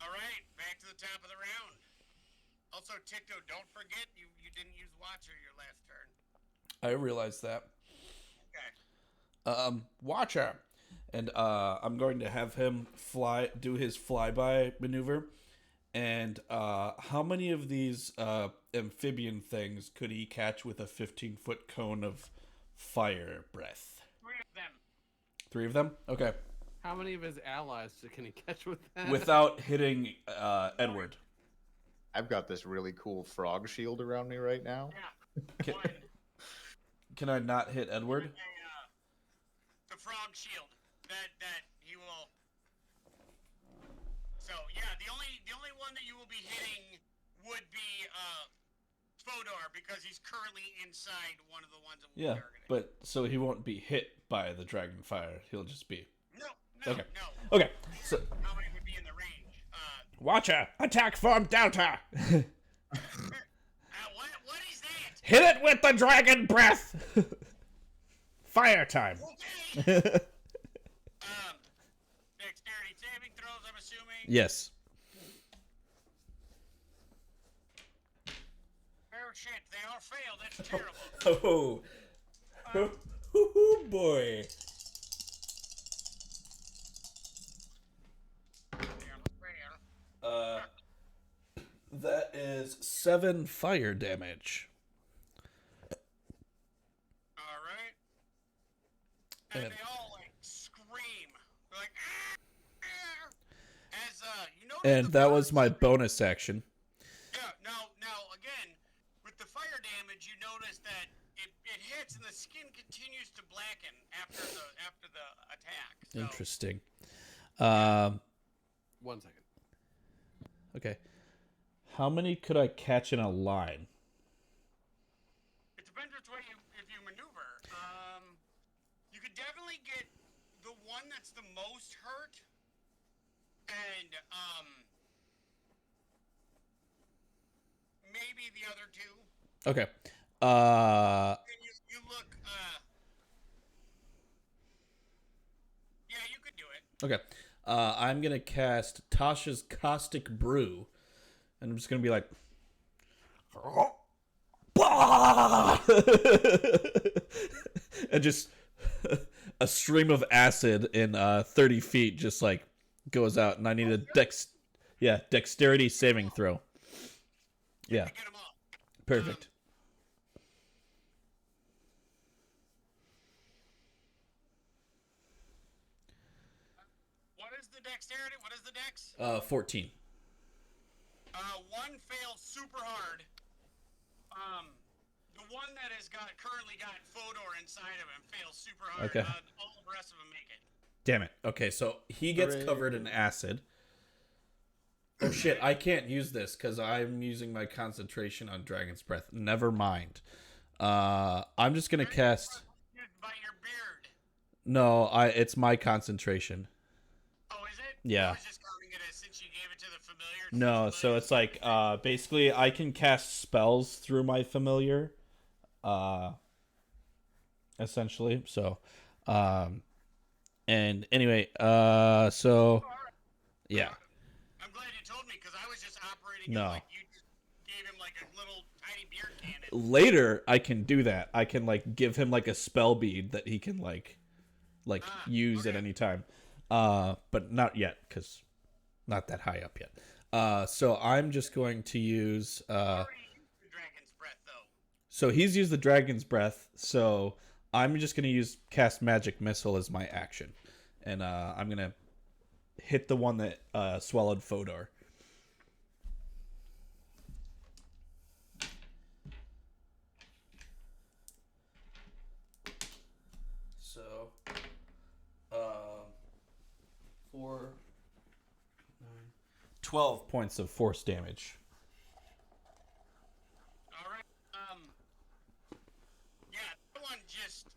All right, back to the top of the round. Also, Ticto, don't forget you didn't use Watcher your last turn. I realize that. Okay. Watcher. And I'm going to have him do his flyby maneuver. And how many of these amphibian things could he catch with a 15-foot cone of fire breath? 3 of them. 3 of them? Okay. How many of his allies can he catch with that? Without hitting Edward. I've got this really cool frog shield around me right now. Yeah. One. Can I not hit Edward? The frog shield. That he will. So yeah, the only one that you will be hitting would be Fodor because he's currently inside one of the ones that we'll be targeting. But so he won't be hit by the dragon fire. He'll just be. No. Okay. No. Okay. So How many would be in the range? Watcher, attack from Delta. What is that? Hit it with the dragon breath. Fire time. Okay. Dexterity saving throws, I'm assuming. Yes. Oh shit, they all failed. That's terrible. Oh boy. That is 7 fire damage. All right. And they all like scream. They're like, as you notice. And that was my bonus action. Yeah. Now again, with the fire damage, you notice that it hits and the skin continues to blacken after the attack. So, Interesting. 1 second. Okay. How many could I catch in a line? It depends which way if you maneuver. You could definitely get the one that's the most hurt, and maybe the other 2. Okay. And you look. Yeah, you could do it. Okay. I'm gonna cast Tasha's Caustic Brew, and I'm just gonna be like, and just a stream of acid in 30 feet just like goes out, and I need a dexterity saving throw. Yeah, Get 'em up. perfect. What is the dexterity? What is the dex? 14. One fails super hard. The one that has currently got Fodor inside of him fails super hard. Okay. All the rest of them make it. Damn it. Okay, so he gets Hooray. covered in acid. Oh shit, I can't use this because I'm using my concentration on Dragon's Breath. Never mind. I'm just gonna cast. By your beard. No, it's my concentration. Oh, is it? Yeah. I was just counting it as since you gave it to the familiar? No, so it's like basically I can cast spells through my familiar, uh, essentially. So, um, and anyway, so All right. yeah, I'm glad you told me because I was just operating it no. like you just gave him like a little tiny beer cannon. Later I can do that. I can like give him like a spell bead that he can like use at okay. any time. But not yet because not that high up yet. So I'm just going to use Already used the dragon's breath though. so he's used the dragon's breath, so I'm just gonna use cast magic missile as my action. And I'm gonna hit the one that swallowed Fodor. So 4 9 12 points of force damage. All right. Yeah, that one just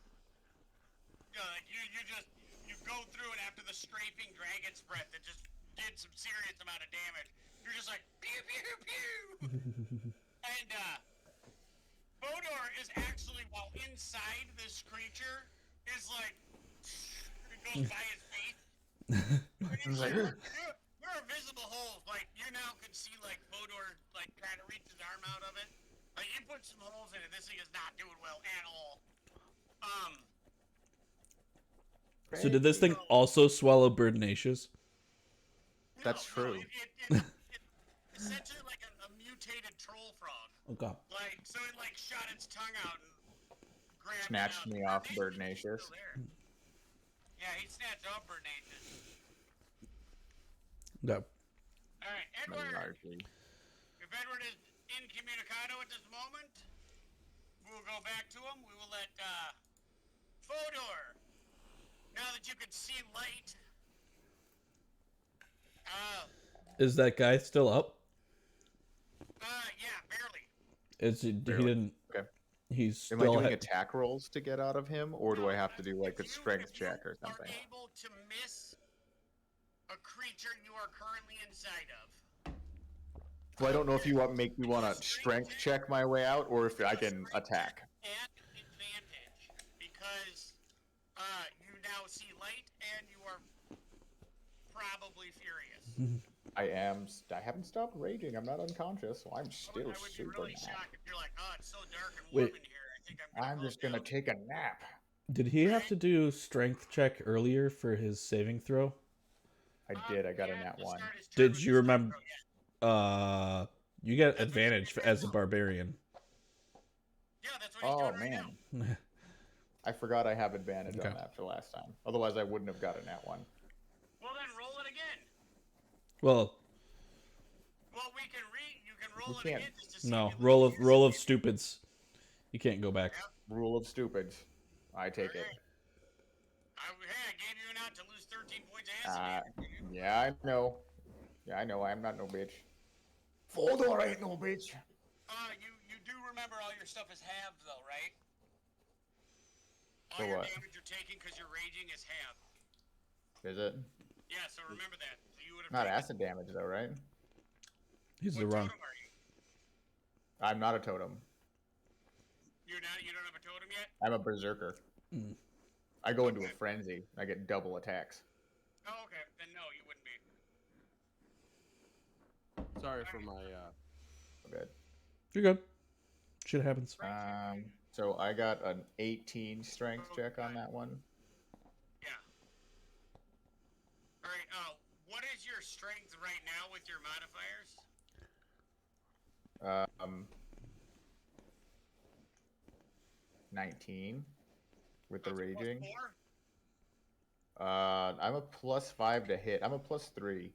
you go through it after the strafing dragon's breath that just did some serious amount of damage. You're just like pew pew pew. And Fodor is actually, while inside this creature, is like it goes by his face. It's like, there are visible holes. Like you now can see like Fodor like trying to reach his arm out of it. Like you put some holes in it. This thing is not doing well at all. So did this thing also swallow Birdnacious? That's true. It's essentially like a mutated troll frog. Okay. Like so, it like shot its tongue out and grabbed Snatched it me out. off Birdnacious is Birdnacious. still there. Yeah, he snatched off Birdnacious. No. All right, Edward. Largely. If Edward is incommunicado at this moment, we will go back to him. We will let Fodor. Now that you can see light. Is that guy still up? Yeah, barely. Is he Barely. didn't Okay. he's Am I still doing ahead. attack rolls to get out of him, or do I have to do like a If you- strength if you check or something? Are able to miss a creature you are currently inside of. Well, I don't know if you want me want to strength check my way out, or if I can attack. At advantage, because you now see light and you are probably furious. I haven't stopped raging. I'm not unconscious, so I'm still I would be super really mad. shocked if you're like, oh, it's so dark and warm Wait. in here. I think I'm just gonna take a nap. Did he have to do strength check earlier for his saving throw? I did. I got a nat one. Did you remember? You get advantage as a barbarian. Yeah, that's what he's Oh doing right now. man, I forgot I have advantage Okay. on that for last time. Otherwise, I wouldn't have got a nat one. Well, then roll it again. Well, Well, you can roll We it can't. again just to see. no. if you Roll lose of your roll of skin. stupids. You can't go back. Rule of stupids. I take it. Alright. Hey, I gave you an out to lose 13 points of acid damage. Yeah, I know. Yeah, I know. I'm not no bitch. Fodor ain't no bitch. You do remember all your stuff is halved though, right? All For your what? damage you're taking because you're raging is halved. Is it? Yeah, so remember that. So you would have Not taken, acid damage though, right? He's what the wrong. totem are you? I'm not a totem. You're not. You don't have a totem yet. I'm a berserker. Mm. I go into a frenzy. I get double attacks. Oh, okay. Then no, you wouldn't be. Sorry for my. Good. You're good. Shit happens. So I got an 18 strength check on that one. Yeah. All right. What is your strength right now with your modifiers? 19 with the That's a plus raging. 4? I'm a +5 to hit. I'm a +3.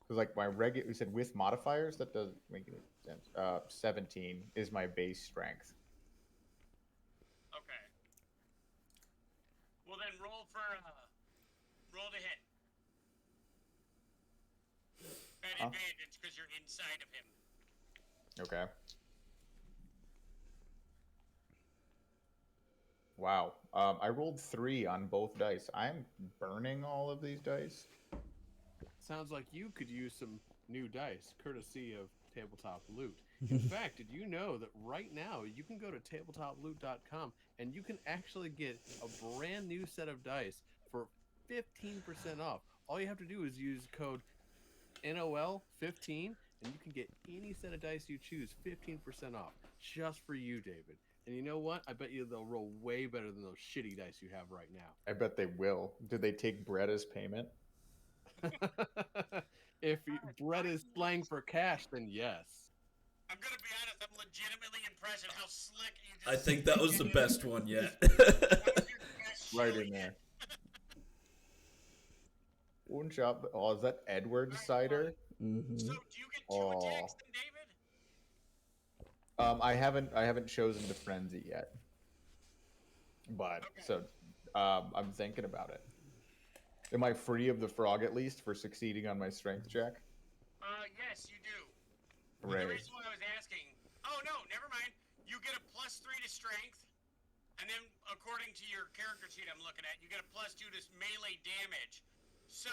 Cause like my regular, we said with modifiers, that doesn't make any sense. 17 is my base strength. Okay. Well then, roll to hit. At advantage because you're inside of him. Okay. Wow. I rolled 3 on both dice. I'm burning all of these dice. Sounds like you could use some new dice, courtesy of Tabletop Loot. In fact, did you know that right now you can go to tabletoploot.com and you can actually get a brand new set of dice for 15% off? All you have to do is use code NOL15 and you can get any set of dice you choose 15% off just for you, David. And you know what? I bet you they'll roll way better than those shitty dice you have right now. I bet they will. Do they take bread as payment? If bread is slang for cash, then yes. I'm gonna be honest. I'm legitimately impressed at how slick you just. I think that was the best one yet. That was your best Right show in yet. there. One shot. Oh, is that Edward cider? Mm-hmm. So do you get 2 attacks then, David? I haven't chosen to frenzy yet. But Okay. I'm thinking about it. Am I free of the frog at least for succeeding on my strength check? Yes, you do. But Right. the reason why I was asking. Oh no, never mind. You get a +3 to strength, and then according to your character sheet I'm looking at, you get a +2 to melee damage. So,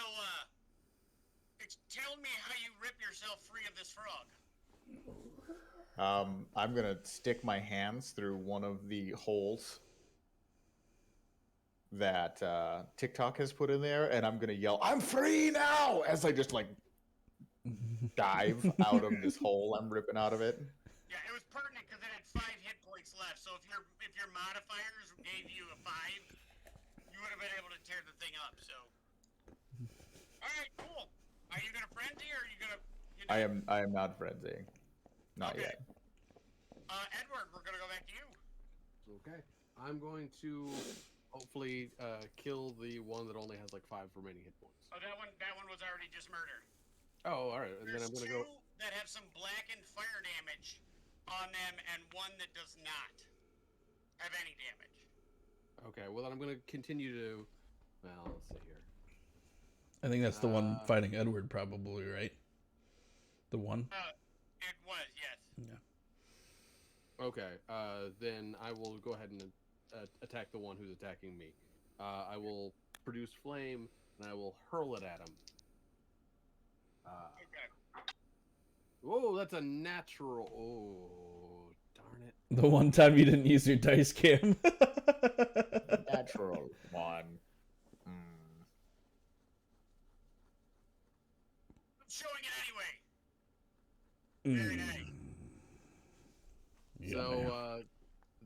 tell me how you rip yourself free of this frog. I'm gonna stick my hands through one of the holes that TikTok has put in there, and I'm gonna yell, "I'm free now!" as I just like dive out of this hole I'm ripping out of it. Yeah, it was pertinent because it had 5 hit points left. So if your modifiers gave you a 5, you would have been able to tear the thing up. So, all right, cool. Are you gonna frenzy or are you gonna? I am not frenzying, not Okay. yet. Edward, we're gonna go back to you. Okay. I'm going to hopefully kill the one that only has like 5 remaining hit points. Oh, that one was already just murdered. Oh, all right. And then There's I'm going to 2 go. that have some blackened fire damage on them, and 1 that does not have any damage. Okay. Well, then I'm going to continue to. Well, let's see here. I think that's the one fighting Edward, probably, right? The one? It was, yes. Yeah. Okay. Then I will go ahead and attack the one who's attacking me. I will produce flame and I will hurl it at him. Okay. Whoa, that's a natural. Oh, darn it. The one time you didn't use your dice cam. Natural one. I'm showing it anyway. Very nice. Yeah, So man.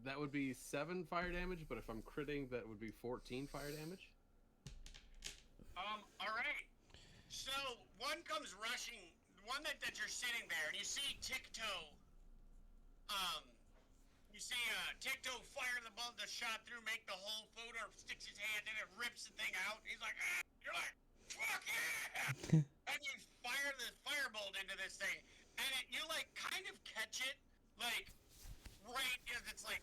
that would be 7 fire damage, but if I'm critting, that would be 14 fire damage. All right. So one comes rushing, one that you're sitting there, and you see Tic-Toe. You see Tic-Toe fire the shot through, make the hole, Fodor sticks his hand in it, rips the thing out. He's like, ah! You're like, fuck yeah! And you fire the firebolt into this thing, and you like kind of catch it, like right as it's like,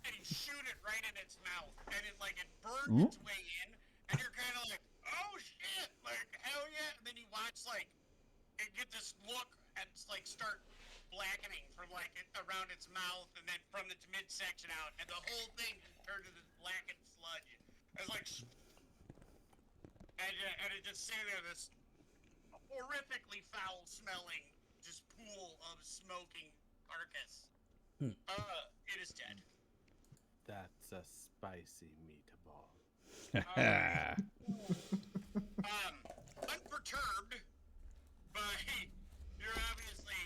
and you shoot it right in its mouth, and it burns its way in, and you're kind of like, oh shit, like hell yeah! And then you watch like it get this look and it's like start blackening from like around its mouth, and then from its midsection out, and the whole thing turned to this blackened sludge. It's like, and it just sitting there, this horrifically foul-smelling, just pool of smoking carcass. It is dead. That's a spicy meatball. Unperturbed by your obviously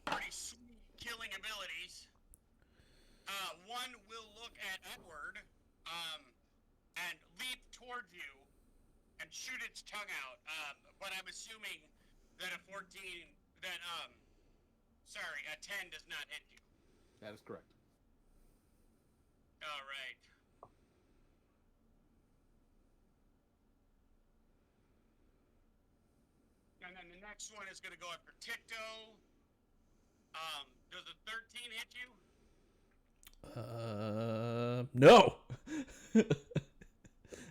pretty sweet killing abilities, one will look at Edward and leap towards you and shoot its tongue out. But I'm assuming that a 10 does not hit you. That is correct. All right. And then the next one is going to go after Tic-Toe. Does a 13 hit you? No.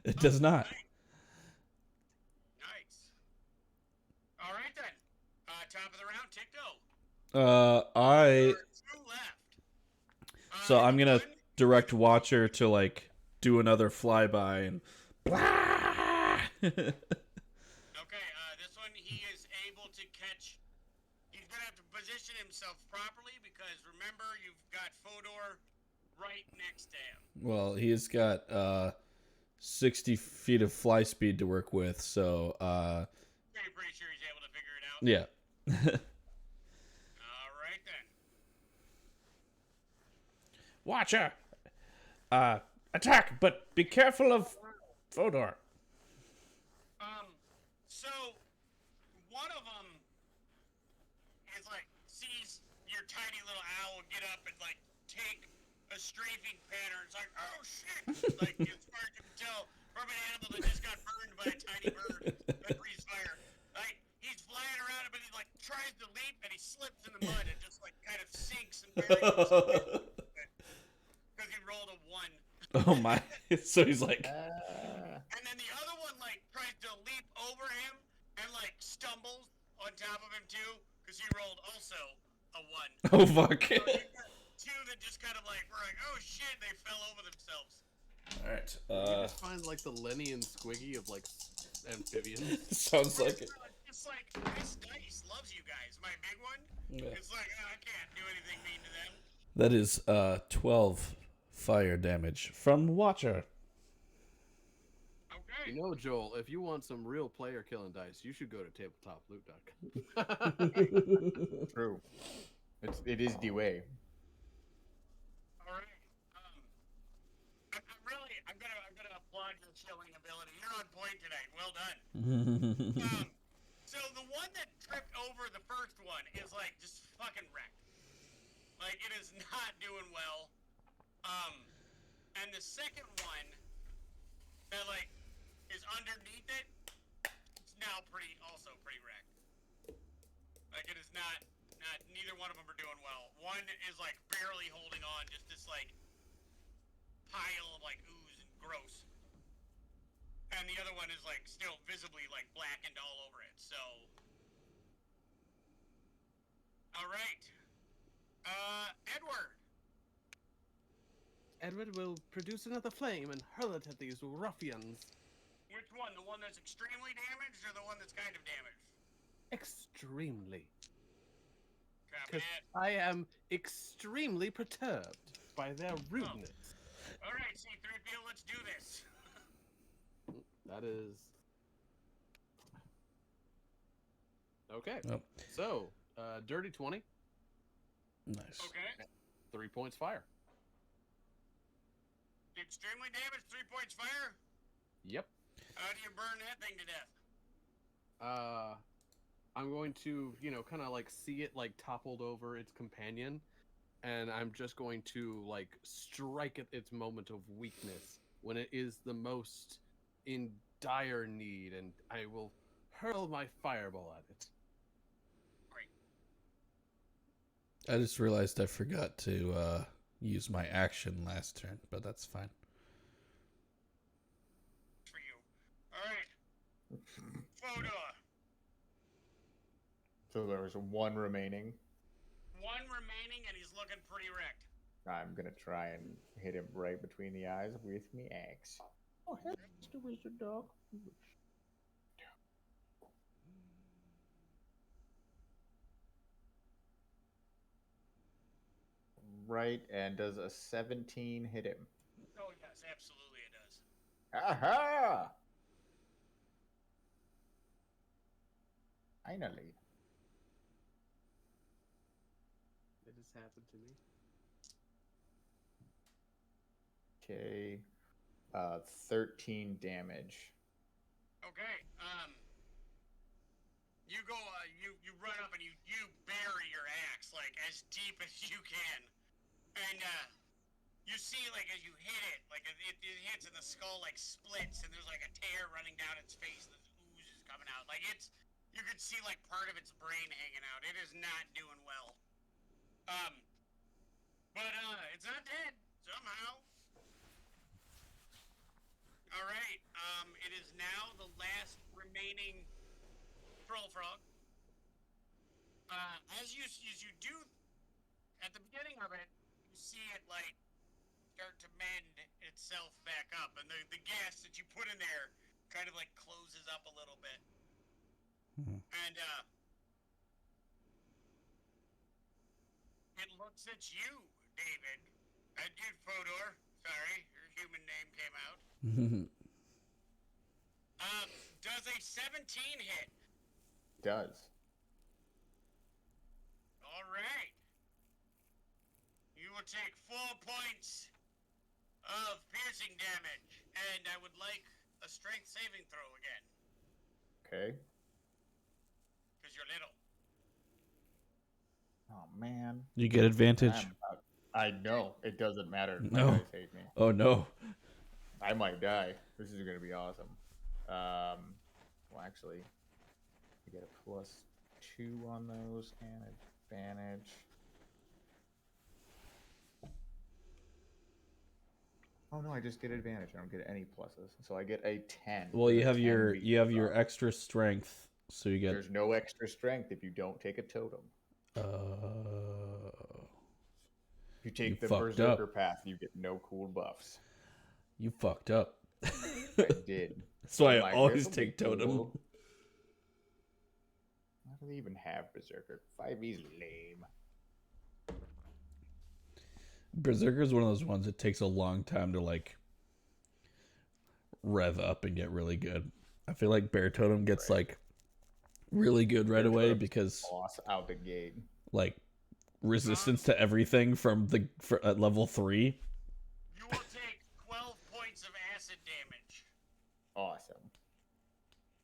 It does not. Nice. All right then. Top of the round, Tic-Toe. I. There are 2 left. So I'm gonna one- direct Watcher to like do another flyby and. Blah! Okay, this one he is able to hatch. He's gonna have to position himself properly because remember, you've got Fodor right next to him. Well, he's got 60 feet of fly speed to work with, so Pretty sure he's able to figure it out. yeah. All right then. Watcher, attack, but be careful of Fodor. So one of them is like sees your tiny little owl get up and like take a strafing pattern. It's like, oh shit! Like as far as you can tell from an animal that just got burned by a tiny bird that breathes fire. Like he's flying around, but he like tries to leap and he slips in the mud and just like kind of sinks and buries because he rolled a 1. Oh my! So he's like, And then the other one like tries to leap over him and like stumbles on top of him too because he rolled also a 1. oh fuck! So you got 2 that just kind of like were like, oh shit, they fell over themselves. All right. You just find like the Lenny and Squiggy of like amphibians. Sounds like it. It's like this dice loves you guys. My big one. Yeah. It's like I can't do anything mean to them. That is 12 fire damage from Watcher. Okay. You know, Joel, if you want some real player killing dice, you should go to tabletoploot.com. True. It is the way. All right. I'm gonna applaud your chilling ability. You're on point tonight. Well done. So the one that tripped over the first one is like just fucking wrecked. Like it is not doing well. And the second one that like is underneath it, it's now also pretty wrecked. Like it is not neither one of them are doing well. One is like barely holding on, just this like pile of like ooze and gross. And the other one is like still visibly like blackened all over it. So all right. Edward. Edward will produce another flame and hurl it at these ruffians. Which one? The one that's extremely damaged or the one that's kind of damaged? Extremely. Copy Because that. I am extremely perturbed by their rudeness. All right, C-3PO, let's do this. That is... Okay. Nope. So, dirty 20, Nice. Okay. 3 points fire. Extremely damaged, 3 points fire. Yep. How do you burn that thing to death? I'm going to, kind of like see it like toppled over its companion, and I'm just going to like strike at its moment of weakness when it is the most in dire need, and I will hurl my fireball at it. Great. I just realized I forgot to use my action last turn, but that's fine. For you. All right. Fodor. So there was 1 remaining. 1 remaining, and he's looking pretty wrecked. I'm gonna try and hit him right between the eyes with me axe. Oh, hello, Mr. Wizard Dog. Right, and does a 17 hit him? Oh, yes, absolutely it does. Aha! Finally. It has happened to me. Okay. 13 damage. Okay, you go, you run up and you bury your axe, like, as deep as you can. And, you see, like, as you hit it, like, it hits and the skull, like, splits, and there's, like, a tear running down its face, and this ooze is coming out. Like, you could see, like, part of its brain hanging out. It is not doing well. But, it's not dead, somehow. Alright, it is now the last remaining troll frog. As you do, at the beginning of it, you see it, like, start to mend itself back up, and the gas that you put in there kind of, like, closes up a little bit. And, looks at you, David. And you, Fodor. Sorry, your human name came out. Does a 17 hit? Does. All right. You will take 4 points of piercing damage, and I would like a strength saving throw again, Okay. because you're little. Oh man. You get advantage. I know. It doesn't matter. My No. guys hate me. Oh no. I might die. This is gonna be awesome. Well, actually, I get a +2 on those and advantage. Oh no, I just get advantage. I don't get any pluses, so I get a 10. Well, you with a have 10 your being up. extra strength, so you get. There's no extra strength if you don't take a totem. If you take the fucked berserker up. path, you get no cool buffs. You fucked up. I did. That's why I'm I like, always this'll be take totem. cool. Why do they even have berserker? 5e's lame. Berserker is one of those ones that takes a long time to like rev up and get really good. I feel like Bear Totem gets like really good right away because Boss out the gate. like resistance to everything from at level 3. You will take 12 points of acid damage Awesome.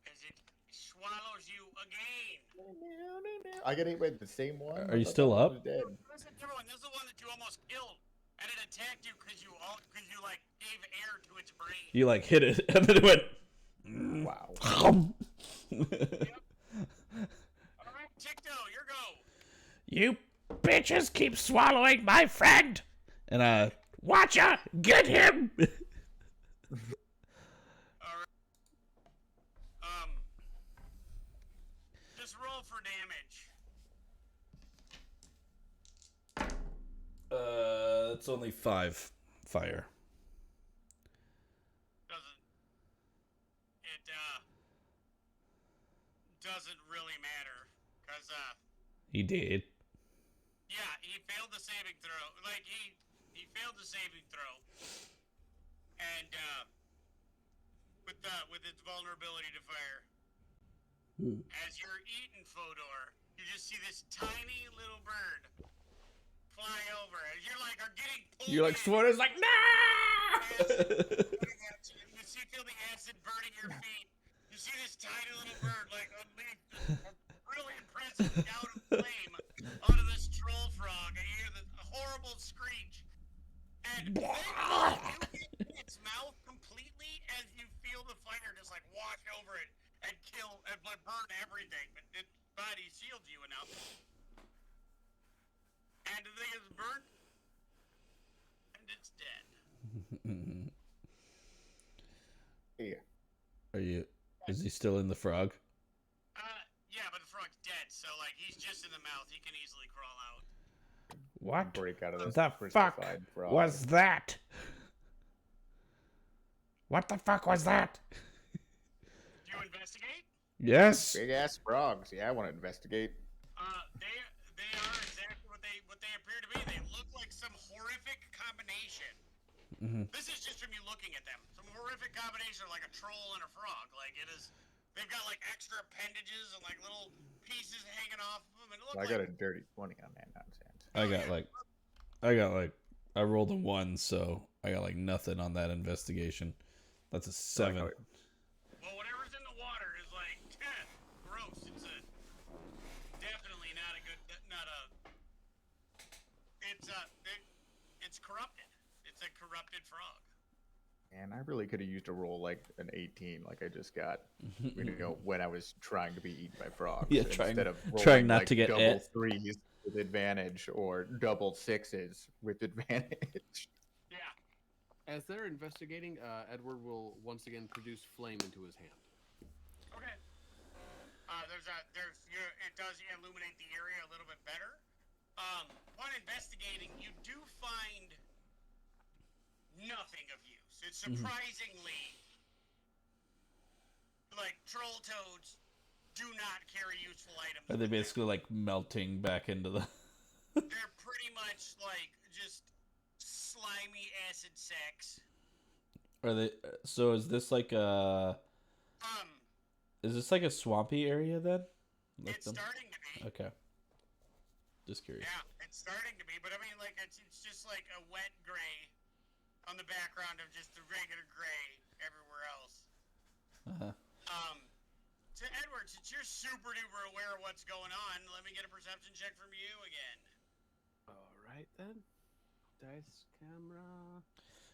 as it swallows you again. I got hit by the same one. Are you I thought still that one up? was dead. This is a different one. This is the one that you almost killed, and it attacked you because you like gave air to its brain. You like hit it and then it went. Wow. All right, Ticto, your go. You bitches keep swallowing my friend, and watcha, get him. All right. Just roll for damage. It's only 5 fire. Doesn't really matter, cause He did. yeah, he failed the saving throw. Like he failed the saving throw, and with its vulnerability to fire. As you're eating Fodor, you just see this tiny little bird fly over, and you're like, are getting pulled. You're like, in. Swarter's like, no! You see, feel the acid burning your feet. You see this tiny little bird, like, unleash really impressive gout of flame onto this troll frog, and you hear the horrible screech. And then you get in its mouth completely as you feel the fire just, like, wash over it and kill and like, burn everything. But its body shields you enough. And the thing is burnt, and it's dead. Yeah. Are you? Is he still in the frog? Yeah, but the frog's dead, so like he's just in the mouth. He can easily crawl out. What Break out of this the fuck crucified frog. was that? What the fuck was that? Do you investigate? Yes. Big ass frogs. Yeah, I want to investigate. They are exactly what they appear to be. They look like some horrific combination. This is just from you looking at them. Some horrific combination of like a troll and a frog. Like it is. They've got like extra appendages and like little pieces hanging off of them. And it looks I got a dirty 20 on that nonsense. I rolled a 1, so I got like nothing on that investigation. That's a 7. Well, whatever's in the water is like gross. It's definitely not a good. It's corrupted. It's a corrupted frog. And I really could have used a roll like an 18, like I just got, when I was trying to be eaten by frogs. Yeah, instead of trying not like to get double it. 3s with advantage or double 6s with advantage. Yeah. As they're investigating, Edward will once again produce flame into his hand. Okay. It does illuminate the area a little bit better. Upon investigating, you do find nothing of use. It's surprisingly like troll toads do not carry useful items. Are they basically like melting back into the? They're pretty much acid sex. Are they? So is this like a? Is this like a swampy area then? Like It's starting to be. Okay. Just curious. Yeah, it's starting to be, but I mean, like, it's just like a wet gray on the background of just the regular gray everywhere else. To Edward, since you're super duper aware of what's going on, let me get a perception check from you again. All right then. Dice camera.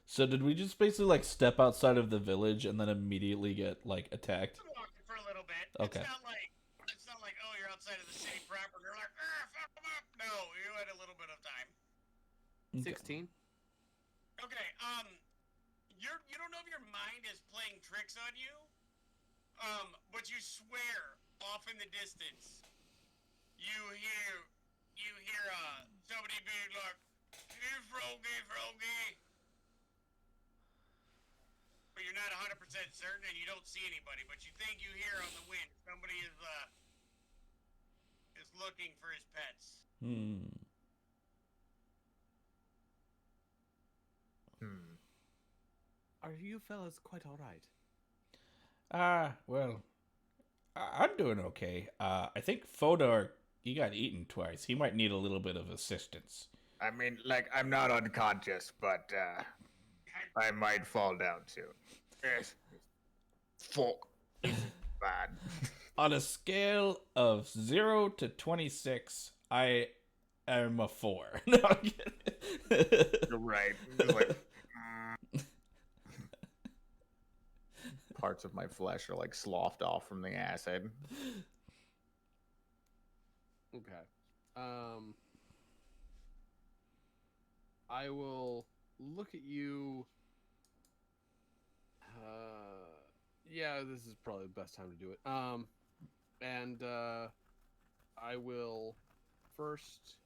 So did we just basically like step outside of the village and then immediately get like attacked? I'm walking for a little bit. Okay. It's not like oh you're outside of the city proper and you're like fuck them up. No, you had a little bit of time. 16. Okay. You don't know if your mind is playing tricks on you. But you swear off in the distance. You hear somebody being like, "Hey, Froggy." But you're not 100% certain, and you don't see anybody. But you think you hear on the wind somebody is looking for his pets. Are you fellas quite all right? Well, I'm doing okay. I think Fodor, he got eaten twice. He might need a little bit of assistance. I mean, like, I'm not unconscious, but I might fall down soon. Yes. Fuck. Bad. On a scale of 0 to 26, I am a 4. No, I'm kidding. You're right. It's like, parts of my flesh are like sloughed off from the acid. Okay. I will look at you. Yeah, this is probably the best time to do it. And I will first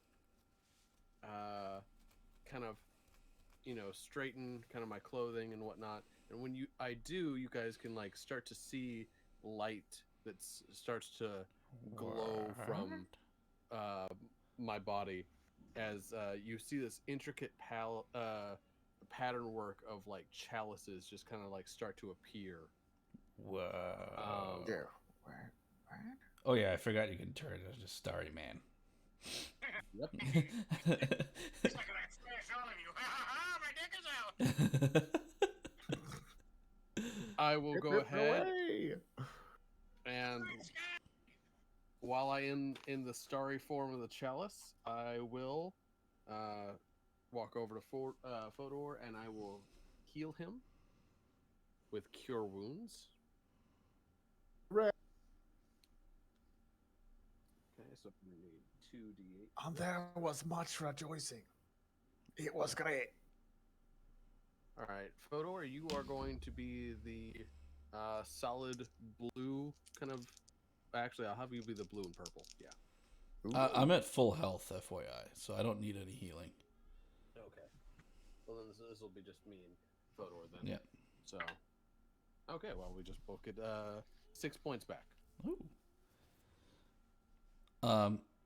kind of, straighten kind of my clothing and whatnot. And when I do, you guys can like start to see light that starts to glow from my body as you see this intricate pattern work of like chalices just kind of like start to appear. Whoa. Yeah. What? Oh yeah, I forgot you can turn into Starry Man. Yep. He's like, I smash all of you. My dick is out. I will go ahead Away. and while I am in the starry form of the chalice, I will walk over to Fodor and I will heal him with Cure Wounds. Right. Okay, so I'm going to need 2d8. And there was much rejoicing. It was great. All right, Fodor, you are going to be the solid blue kind of. Actually, I'll have you be the blue and purple. Yeah. I'm at full health, FYI, so I don't need any healing. Okay. Well, then this will be just me and Fodor then. Yeah. So. Okay, well, we just both get 6 points back. Ooh.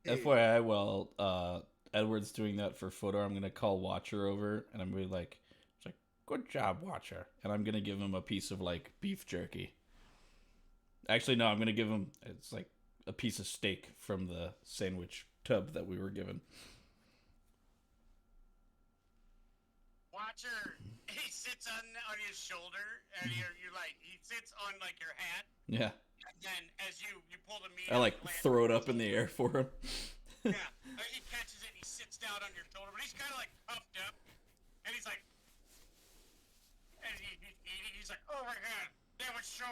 FYI, while Edward's doing that for Fodor, I'm gonna call Watcher over, and I'm gonna be like, "Good job, Watcher," and I'm gonna give him a piece of like beef jerky. Actually, no, I'm gonna give him it's like a piece of steak from the sandwich tub that we were given. Watcher, he sits on his shoulder, and you're like, he sits on like your hat. Yeah. And then as you pull the meat, I like throw it up in the air for him. Yeah, he catches it. He sits down on your shoulder, but he's kind of like puffed up, and he's like, and he's like, oh my god, that was so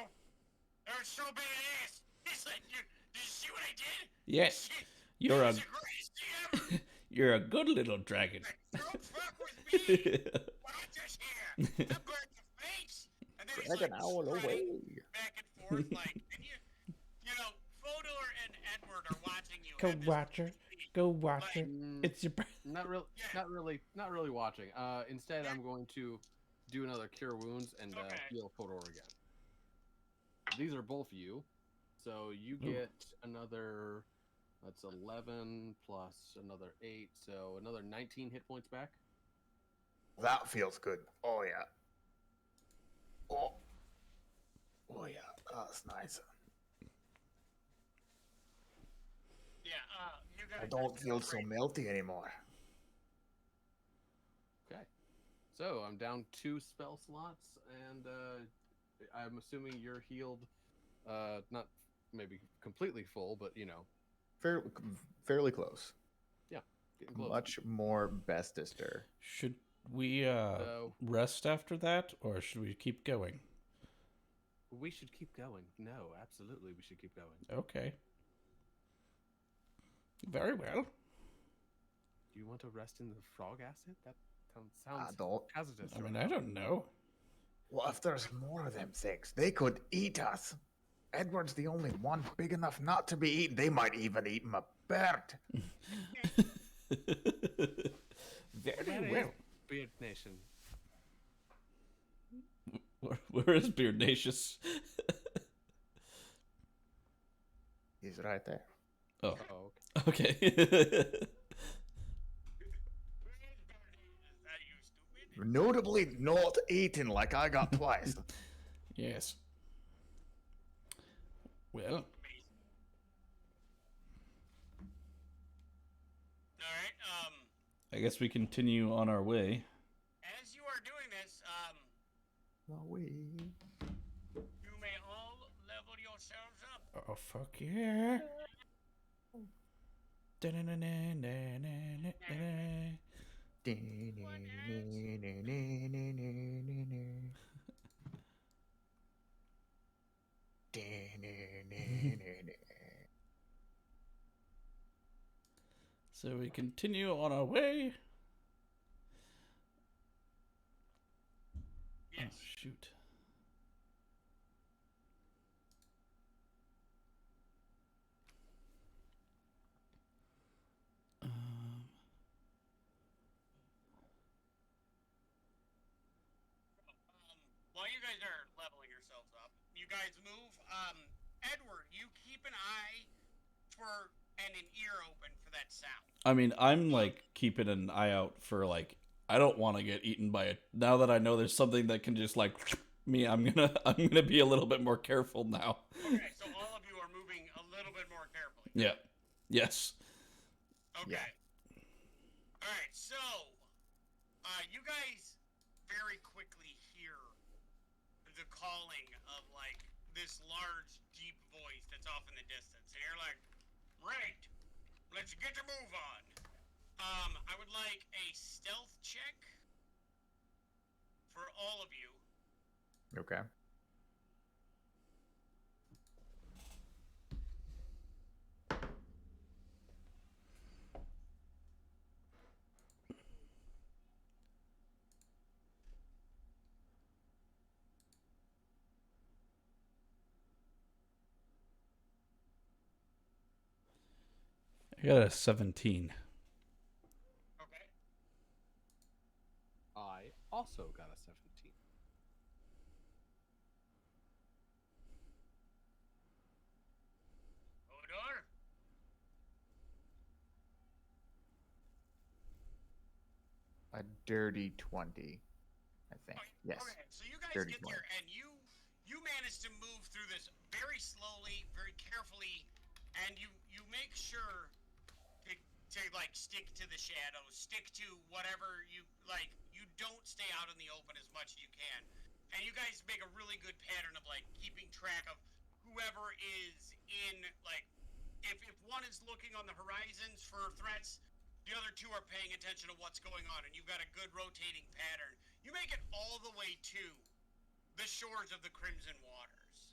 badass. He's like, did you see what I did? Yes, Shit, you're that a was the greatest thing ever. you're a good little dragon. Like, don't fuck with me. Watcher's here. I'm going to face. And then he's Dragon like owl strutting away. back and forth, like, and you know, Fodor and Edward are watching you. Go at this Watcher, point. go Watcher. It's your Not really watching. Instead, I'm going to do another Cure Wounds and Okay. heal Fodor again. These are both you, so you get another. That's 11 plus another 8, so another 19 hit points back. That feels good. Oh yeah. Oh. Oh yeah. That's nice. Yeah, you guys I are don't still feel so great. melty anymore. Okay. So I'm down 2 spell slots, and I'm assuming you're healed, not maybe completely full, but Fairly, fairly close. yeah, getting close. Much more bestester. Should we So rest after that, or should we keep going? we should keep going. No, absolutely, we should keep going. Okay. Very well. Do you want to rest in the frog acid? That I sounds don't. hazardous. I mean, I don't know. What if there's more of them things? They could eat us. Edward's the only one big enough not to be eaten. They might even eat my bird. Very Where well. is Beard Nation? Where is Beardnacious? He's right there. Oh, Oh, okay. Are you stupid? Notably not eaten like I got twice. Yes. Well, Amazing. All right. I guess we continue on our way. As you are doing this, you may all level yourselves up. Oh, fuck yeah. So we continue on our way. Yes. Oh, shoot. While you guys are leveling yourselves up, you guys move. Edward, you keep an eye for and an ear open for that sound. I mean, I'm like keeping an eye out for like I don't want to get eaten by it. Now that I know there's something that can just like me, I'm gonna be a little bit more careful now. Okay, so all of you are moving a little bit more carefully. Yeah. Yes. Okay. Yeah. All right, so you guys very quickly hear the calling of like this large, deep voice that's off in the distance, and you're like, "Right, let's get to move on." I would like a stealth check for all of you. Okay. I got a 17. Okay. I also got a 17. Hodor? A dirty 20, I think. Yes. Okay, so you guys Dirty get there and you manage to move through this very slowly, very carefully, and you make sure to like stick to the shadows, stick to whatever you like. You don't stay out in the open as much as you can, and you guys make a really good pattern of like keeping track of whoever is in like if one is looking on the horizons for threats. The other two are paying attention to what's going on, and you've got a good rotating pattern. You make it all the way to the shores of the Crimson Waters.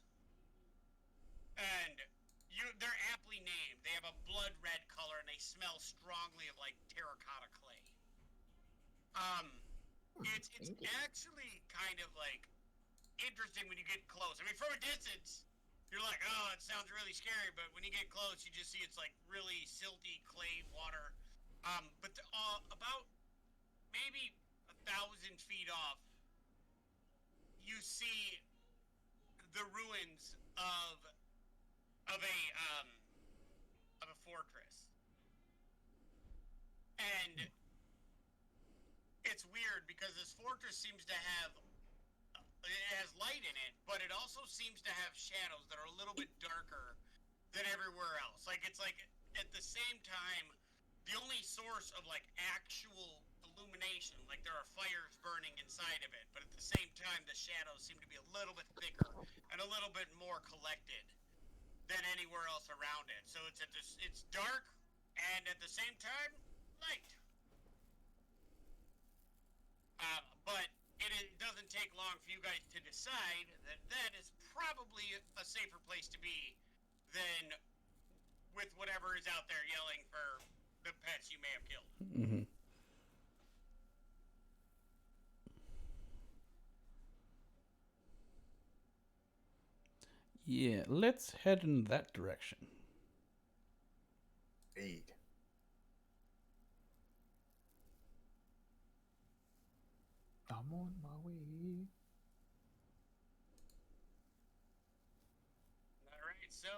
And they're aptly named. They have a blood red color, and they smell strongly of, like, terracotta clay. It's actually kind of, like, interesting when you get close. I mean, from a distance, you're like, oh, it sounds really scary, but when you get close, you just see it's, like, really silty clay water. But about maybe 1,000 feet off, you see the ruins of a fortress, and it's weird weird because this fortress seems to have it has light in it, but it also seems to have shadows that are a little bit darker than everywhere else. Like it's like at the same time, the only source of like actual illumination, like there are fires burning inside of it, but at the same time, the shadows seem to be a little bit thicker and a little bit more collected than anywhere else around it. So it's dark and at the same time, light. But it doesn't take long for you guys to decide that that is probably a safer place to be than with whatever is out there yelling for the pets you may have killed. Mm-hmm. Yeah, let's head in that direction. Indeed. I'm on my way. All right, so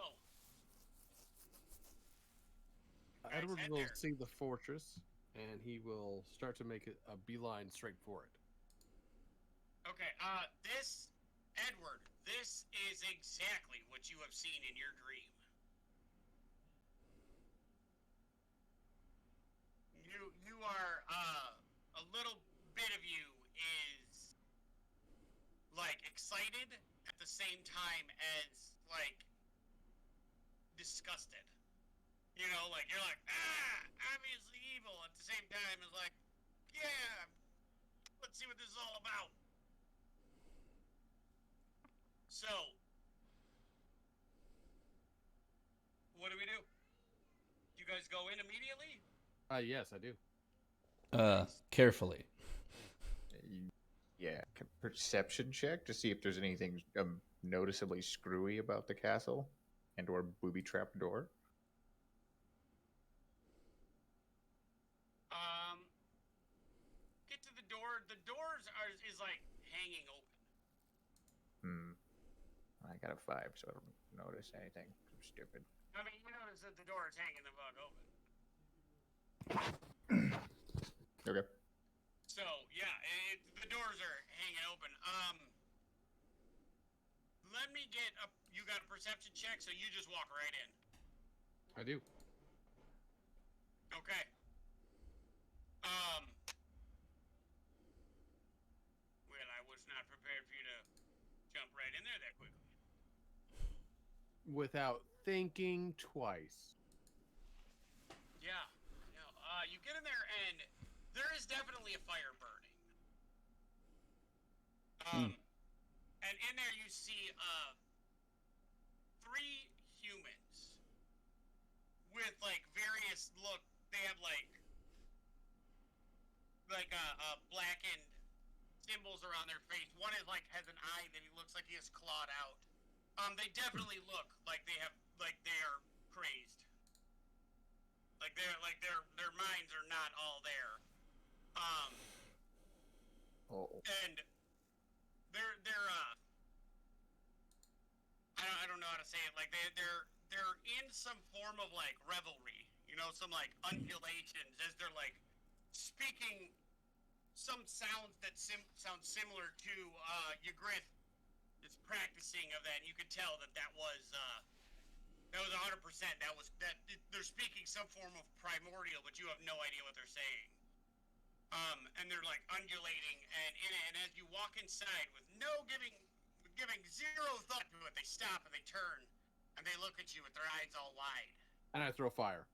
Edward head will there. see the fortress, and he will start to make a beeline straight for it. okay, Edward, this is exactly what you have seen in your dream. You are a little bit of you is like excited at the same time as like disgusted. You know, like you're like, obviously evil. At the same time, it's like, yeah, let's see what this is all about. So, what do we do? You guys go in immediately? Yes, I do. Carefully. Yeah, perception check to see if there's anything noticeably screwy about the castle and or booby trap door. Get to the door. The doors is like hanging open. I got a 5, so I don't notice anything. I'm stupid. I mean, you notice that the door is hanging the fuck open. Okay. So yeah, the doors are hanging open. Let me get a. You got a perception check, so you just walk right in. I do. Okay. Well, I was not prepared for you to jump right in there that quickly. Without thinking twice. Yeah. No. You get in there and there is definitely a fire burning. And in there you see 3 humans with like various look. They have like blackened symbols around their face. One is like has an eye that he looks like he has clawed out. They definitely look like they are crazed. Like their minds are not all there. And they're I don't know how to say it. Like they're in some form of like revelry. You know, some like undulations as they're like speaking some sounds that sound similar to Ygritte is practicing of that. And you could tell that was 100%. They're speaking some form of primordial, but you have no idea what they're saying. And they're like undulating, and as you walk inside with giving zero thought to it, they stop and they turn, and they look at you with their eyes all wide. And I throw fire.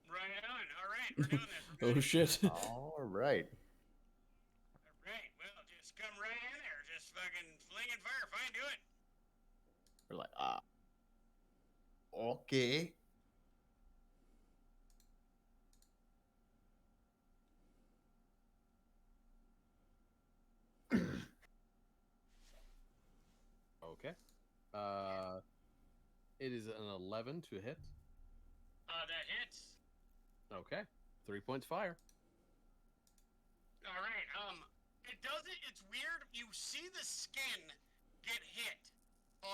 Right on. All right, we're doing this. Oh shit. All right. All right. Well, just come right in there, just fucking flinging fire. Fine, do it. We're like, okay. Okay. It is an 11 to hit. That hits. Okay. 3 points fire. All right. It doesn't. It's weird. You see the skin get hit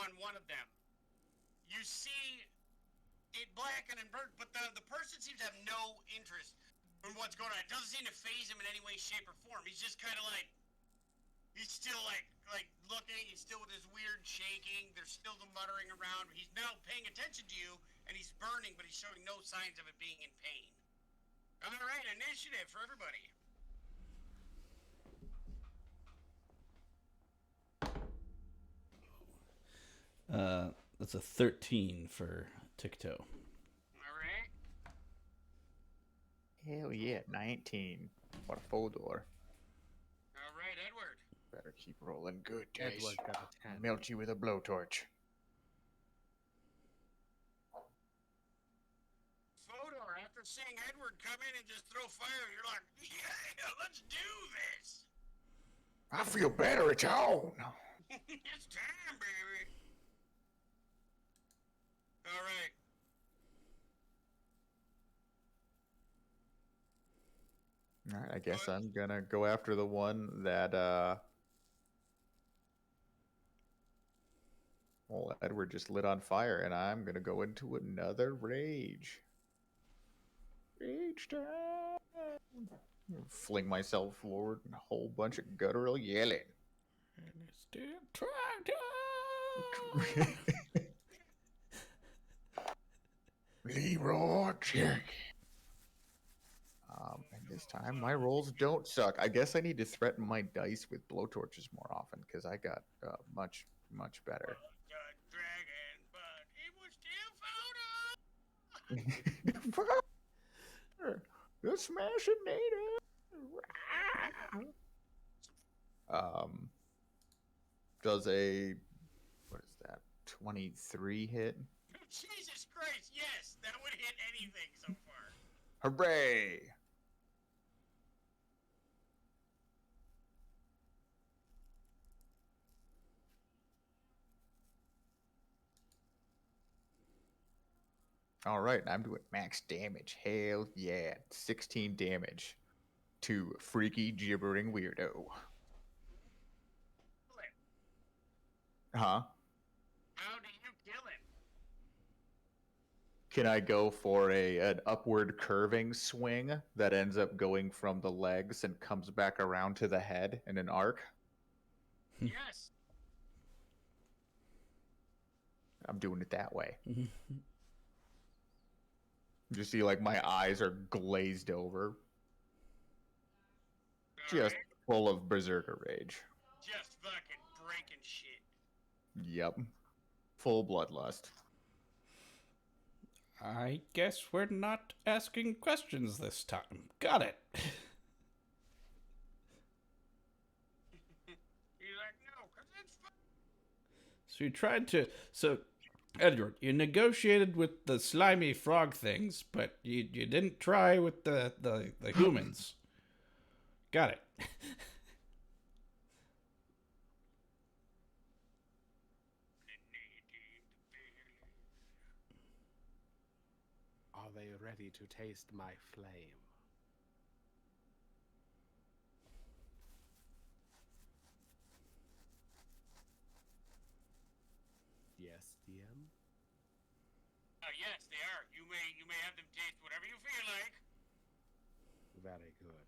on one of them. You see it blacken and burn, but the person seems to have no interest. from what's going on. It doesn't seem to phase him in any way, shape, or form. He's just kind of like, he's still like looking. He's still with his weird shaking. There's still the muttering around. He's now paying attention to you, and he's burning, but he's showing no signs of it being in pain. All right, initiative for everybody. That's a 13 for Ticto. All right. Hell yeah, 19. What a Fodor. All right, Edward. Better keep rolling good dice. Edward got a 10. Melt you with a blowtorch. Fodor, after seeing Edward come in and just throw fire, you're like, yeah, let's do this. I feel better, it's on. It's time, baby. All right. All right, I guess I'm gonna go after the one that well, Edward just lit on fire, and I'm gonna go into another rage. Rage time. Fling myself forward and a whole bunch of guttural yelling. And it's still trying to. Leroy Jenkins. And this time my rolls don't suck. I guess I need to threaten my dice with blowtorches more often because I got much better. The dragon, but it was still Fodor. The smashing native. Does a what is that? 23 hit? Jesus Christ, yes, that would hit anything so far. Hooray! All right, I'm doing max damage. Hell yeah. 16 damage to freaky gibbering weirdo. Huh? How do you kill him? Can I go for an upward curving swing that ends up going from the legs and comes back around to the head in an arc? Yes. I'm doing it that way. You see, like, my eyes are glazed over. Just Alright. full of berserker rage. Just fucking breaking shit. Yep. Full bloodlust. I guess we're not asking questions this time. Got it. He's like, no, because it's fun. So you tried to. So, Edward, you negotiated with the slimy frog things, but you didn't try with the humans. Got it. Are they ready to taste my flame? Yes, DM? Yes, they are. You may have them taste whatever you feel like. Very good.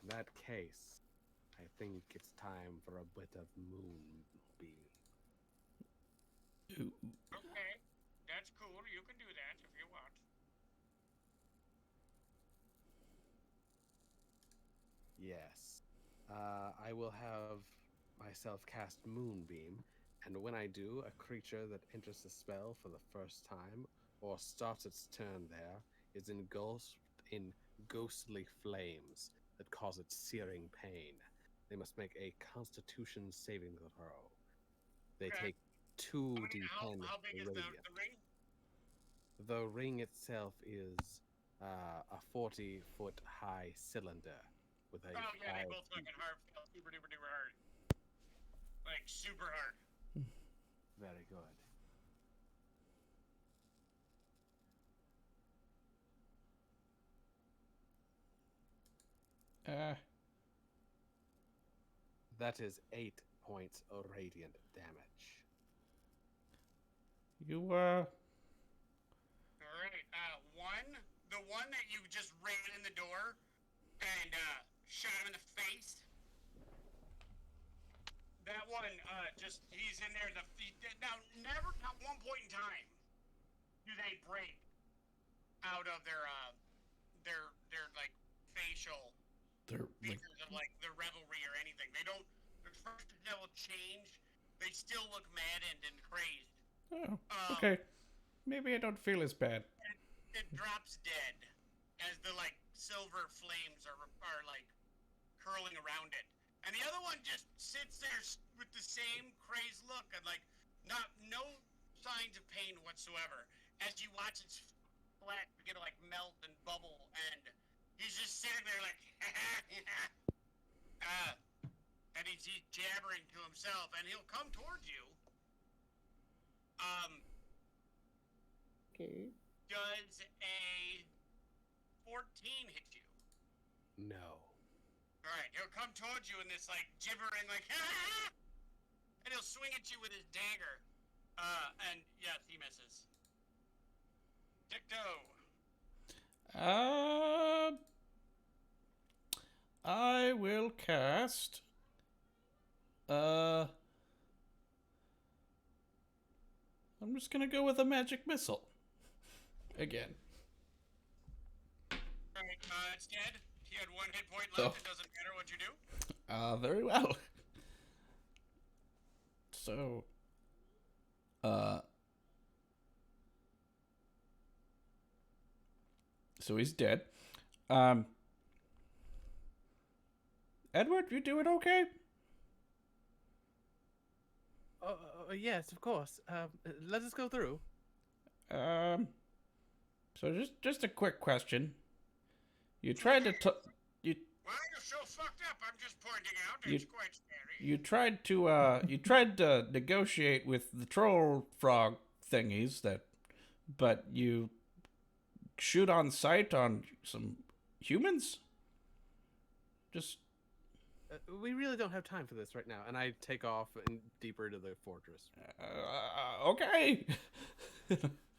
In that case, I think it's time for a bit of moonbeam. Ooh. Okay, that's cool. You can do that if you want. Yes. I will have myself cast Moonbeam, and when I do, a creature that enters the spell for the first time or starts its turn there is engulfed in ghostly flames that cause it searing pain. They must make a Constitution saving throw. They Okay. take 2d10 How big is the radiant. ring? The ring itself is a 40-foot high cylinder with a Oh yeah, they 5 both fucking hard. Super duper duper hard. Like super hard. Very good. That is 8 points of radiant damage. You All right. The one that you just ran in the door, shot him in the face. That one, he's in there. Now, not one point in time do they break out of their like facial features of like their revelry or anything. They don't. Their first will change. They still look maddened and crazed. Oh, okay. Maybe I don't feel as bad. It drops dead as the like silver flames are like curling around it. And the other one just sits there with the same crazed look and like no signs of pain whatsoever. As you watch its flesh begin to like melt and bubble, and he's just sitting there like, and he's jabbering to himself, and he'll come towards you. Okay. Does a 14 hit you? No. All right, he'll come towards you in this like gibbering, like, and he'll swing at you with his dagger. And yes, he misses. Dicto. I will cast. I'm just gonna go with a magic missile. Again. Alright, it's dead. He had 1 hit point left. Oh. It doesn't matter what you do. Very well. So, so he's dead. Edward, you doing okay? Yes, of course. Let us go through. So just a quick question. You tried to you Well, you're so fucked up. I'm just pointing out. You- It's quite scary. you tried to negotiate with the troll frog thingies but you shoot on sight on some humans? Just We really don't have time for this right now, and I take off and deeper into the fortress. okay.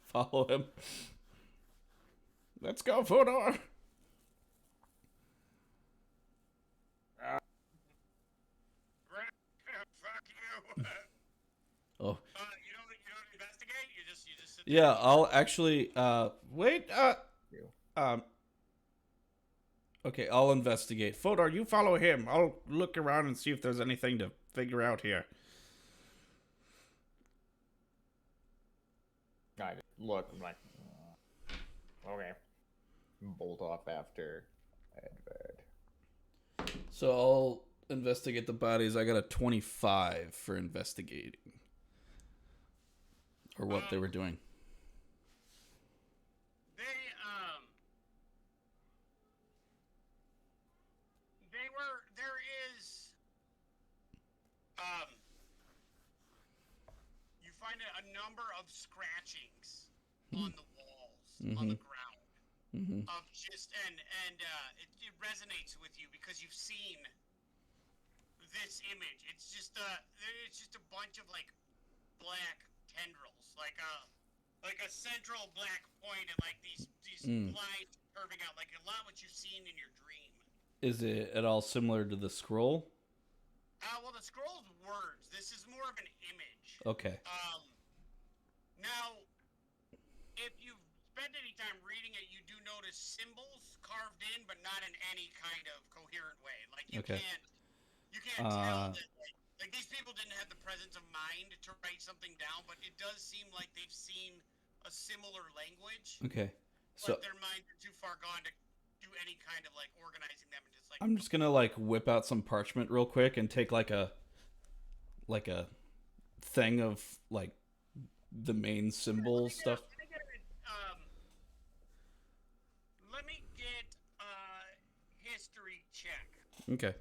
Follow him. Let's go, Fodor. Fuck you. Oh. You don't investigate. You just sit Yeah, I'll actually wait. Okay, I'll investigate. Fodor, you follow him. I'll look around and see if there's anything to figure out here. I just look. I'm like, okay. Bolt off after Edward. So I'll investigate the bodies. I got a 25 for investigating. Or what they were doing. There is you find a number of scratchings on the walls, on the ground, of just and it resonates with you because you've seen this image. It's just a bunch of like black tendrils, like a central black point, and like these lines curving out, like a lot what you've seen in your dream. Is it at all similar to the scroll? Well, the scroll's words. This is more of an image. Okay. Now, if you've spent any time reading it, you do notice symbols carved in, but not in any kind of coherent way. Like you can't tell that like these people didn't have the presence of mind to write something down, but it does seem like they've seen a similar language. Okay. So but their minds are too far gone to do any kind of like organizing them and just like. I'm just gonna like whip out some parchment real quick and take like a thing of like the main symbol stuff. Let me get a history check. Okay.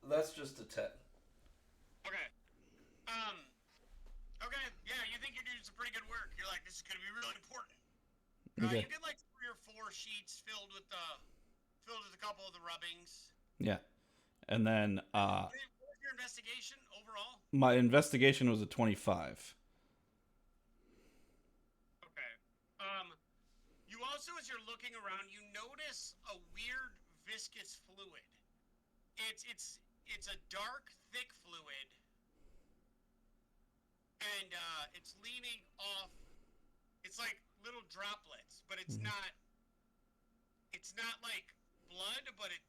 That's just a 10. Okay. Okay. Yeah, you think you're doing some pretty good work. You're like, this is gonna be really important. Okay. You get like 3 or 4 sheets filled with a couple of the rubbings. Yeah. And then What was your investigation overall? my investigation was a 25. Okay. You also, as you're looking around, you notice a weird viscous fluid. It's a dark, thick fluid, and it's leaning off. It's like little droplets, but it's not. It's not like blood, but it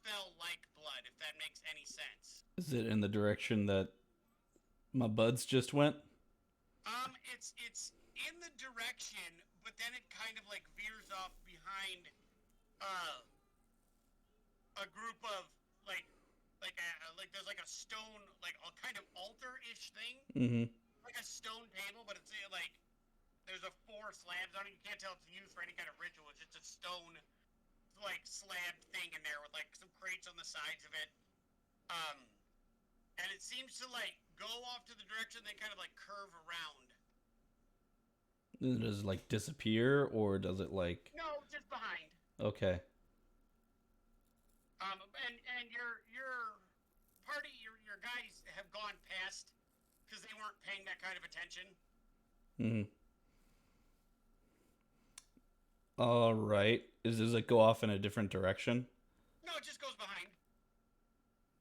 fell like blood. If that makes any sense. Is it in the direction that my buds just went? It's in the direction, but then it kind of like veers off behind a group of like there's like a stone, like a kind of altar-ish thing, like a stone table, but it's like there's a 4 slabs on it. You can't tell it's used for any kind of ritual. It's just a stone like slab thing in there with like some crates on the sides of it. And it seems to like go off to the direction, then kind of like curve around. Does it like disappear, or does it like? No, just behind. Okay. And your party, your guys have gone past because they weren't paying that kind of attention. All right. Does it go off in a different direction? No, it just goes behind.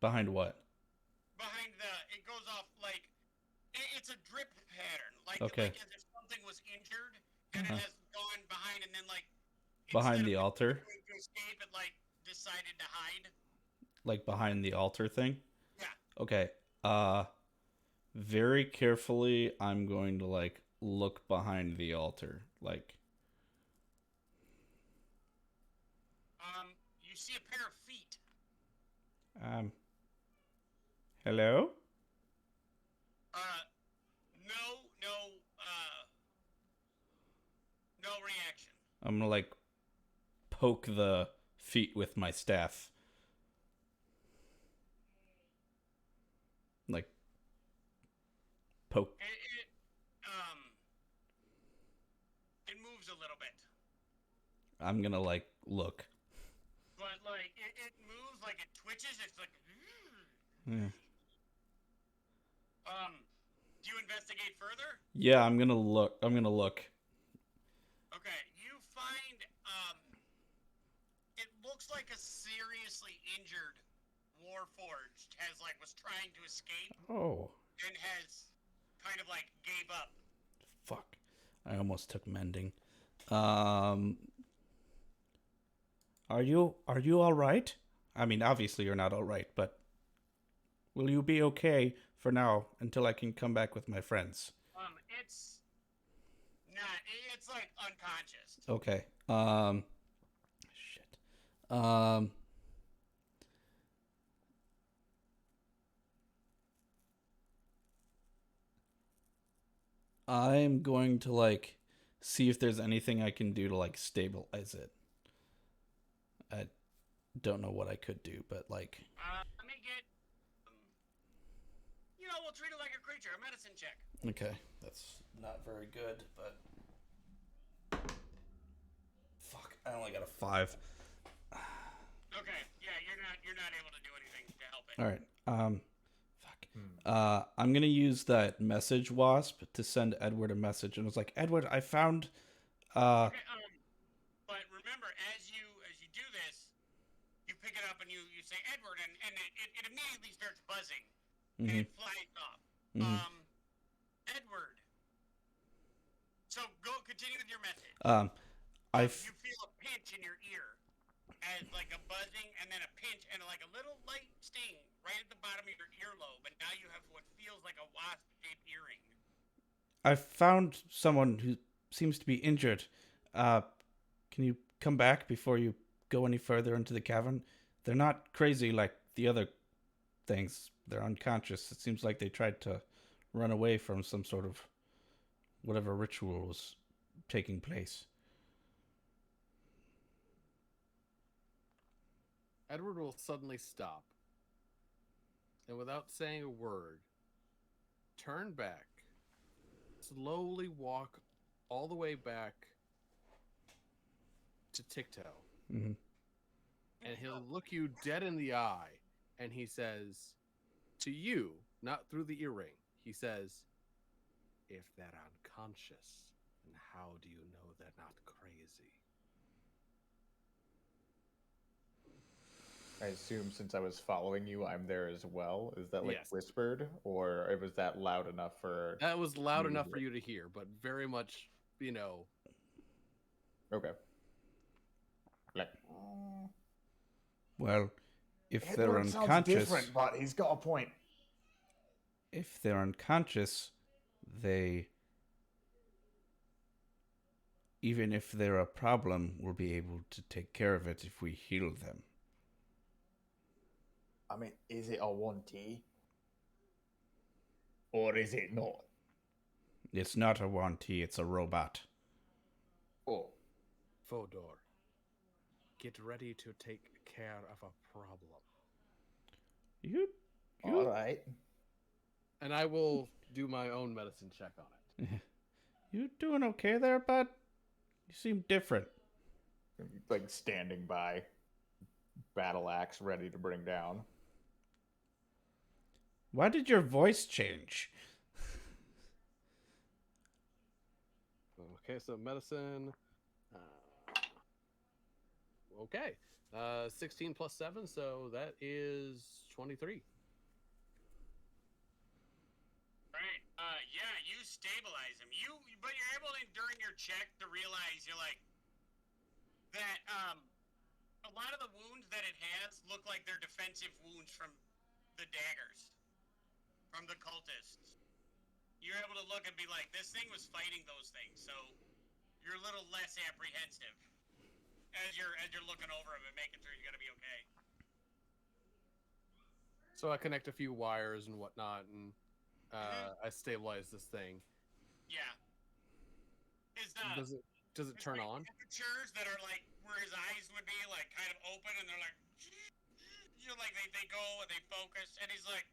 Behind what? It goes off like it's a drip pattern, like Okay. like as if something was injured and it has gone behind, and then like Behind instead the of altar? going to escape, it like decided to hide. Like behind the altar thing? Yeah. Okay. Very carefully, I'm going to like look behind the altar. Like, You see a pair of feet. hello? No reaction. I'm gonna like poke the feet with my staff. Like, poke. It moves a little bit. I'm gonna like look. But like it moves, like it twitches. It's like. Yeah. Do you investigate further? Yeah, I'm gonna look. Okay, you find it looks like a seriously injured Warforged was trying to escape Oh, and has kind of like gave up. fuck. I almost took mending. Are you all right? I mean, obviously you're not all right, but will you be okay for now until I can come back with my friends? It's not. It's like unconscious. Okay. Shit. I'm going to like see if there's anything I can do to like stabilize it. I don't know what I could do, but like. Let me get. We'll treat it like a creature. A medicine check. Okay, that's not very good, but. Fuck! I only got a 5. Okay. Yeah, you're not able to do anything to help it. All right. Fuck. I'm gonna use that message wasp to send Edward a message, and it's like, Edward, I found. Okay, but remember, as you do this, you pick it up and you say Edward, and it immediately starts buzzing, and it flies off. Edward. So continue with your message. You feel a pinch in your ear, as like a buzzing, and then a pinch, and like a little light sting right at the bottom of your earlobe, and now you have what feels like a wasp-shaped earring. I found someone who seems to be injured. Can you come back before you go any further into the cavern? They're not crazy like the other things. They're unconscious. It seems like they tried to run away from some sort of whatever ritual was taking place. Edward will suddenly stop, and without saying a word, turn back, slowly walk all the way back to Tic-Tac. Mm-hmm. And he'll look you dead in the eye, and he says, to you, not through the earring, he says, if they're unconscious, then how do you know they're not crazy. I assume since I was following you, I'm there as well. Is that like Yes. whispered, or was that loud enough for? That was loud Me to enough hear. for you to hear, but very much, Okay. Like. Well, if they're Edward sounds unconscious, different, but he's got a point. if they're unconscious, they, even if they're a problem, we'll be able to take care of it if we heal them. I mean, is it a 1T? Or is it not? It's not a 1T, it's a robot. Oh. Fodor, get ready to take care of a problem. You All right. And I will do my own medicine check on it. You doing okay there, bud? You seem different. Like standing by, battle axe ready to bring down. Why did your voice change? Okay, so medicine. Okay. 16 plus 7, so that is 23. Right. Yeah, you stabilize him. But you're able to, during your check, to realize you're like that. A lot of the wounds that it has look like they're defensive wounds from the daggers, from the cultists. You're able to look and be like, this thing was fighting those things, so you're a little less apprehensive as you're looking over him and making sure you're gonna be okay. So I connect a few wires and whatnot, and I stabilize this thing. Yeah. Is Does it turn like on? temperatures that are like where his eyes would be like kind of open, and they're like, like they go and they focus, and he's like,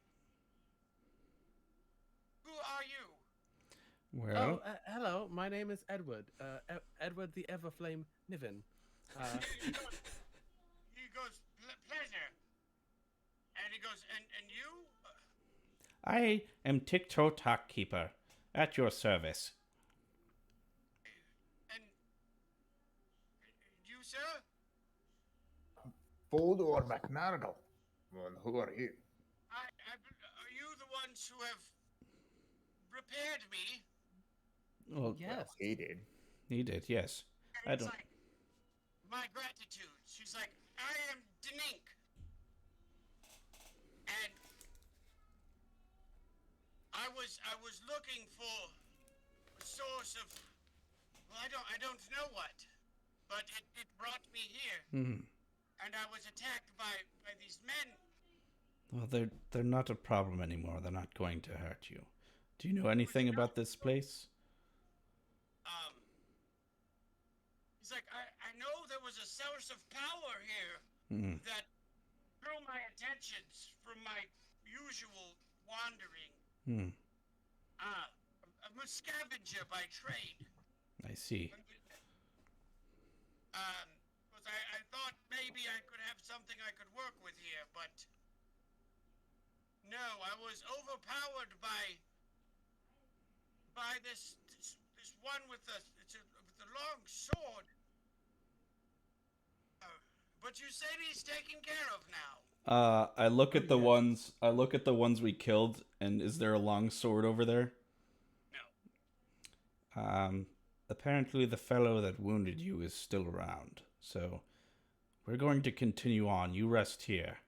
"Who are you?" Well, Hello, my name is Edward. Edward the Everflame Niven. He goes, "Pleasure." And he goes, and you? I am Tic-Toe Talk Keeper, at your service. And you, sir? Fodor McNargle. Well, who are you? Are you the ones who have repaired me? Well, Yes. He did. he did, yes. And I it's don't. like, my gratitude. She's like, I am Denink. And I was looking for a source of, well, I don't know what, but it brought me here, and I was attacked by these men. Well, they're not a problem anymore. They're not going to hurt you. Do you know anything about this place? He's like, I know there was a source of power here that drew my attentions from my usual wandering. I'm a scavenger by trade. I see. Because I thought maybe I could have something I could work with here, but no, I was overpowered by this one with the long sword. But you said he's taken care of now. I look at the ones. I look at the ones we killed, and is there a long sword over there? No. Apparently the fellow that wounded you is still around. So, we're going to continue on. You rest here.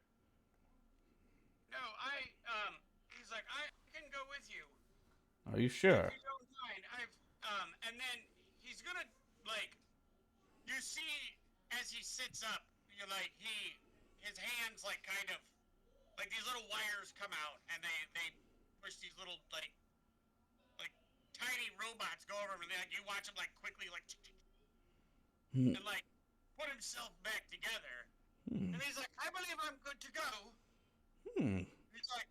No, he's like, I can go with you. Are you sure? If you don't mind, and then he's gonna, like, you see as he sits up, you're like, his hands, like, kind of, like, these little wires come out, and they push these little, like, tiny robots go over him, and like, you watch him, like, quickly, like, and, like, put himself back together. And he's like, I believe I'm good to go. He's like,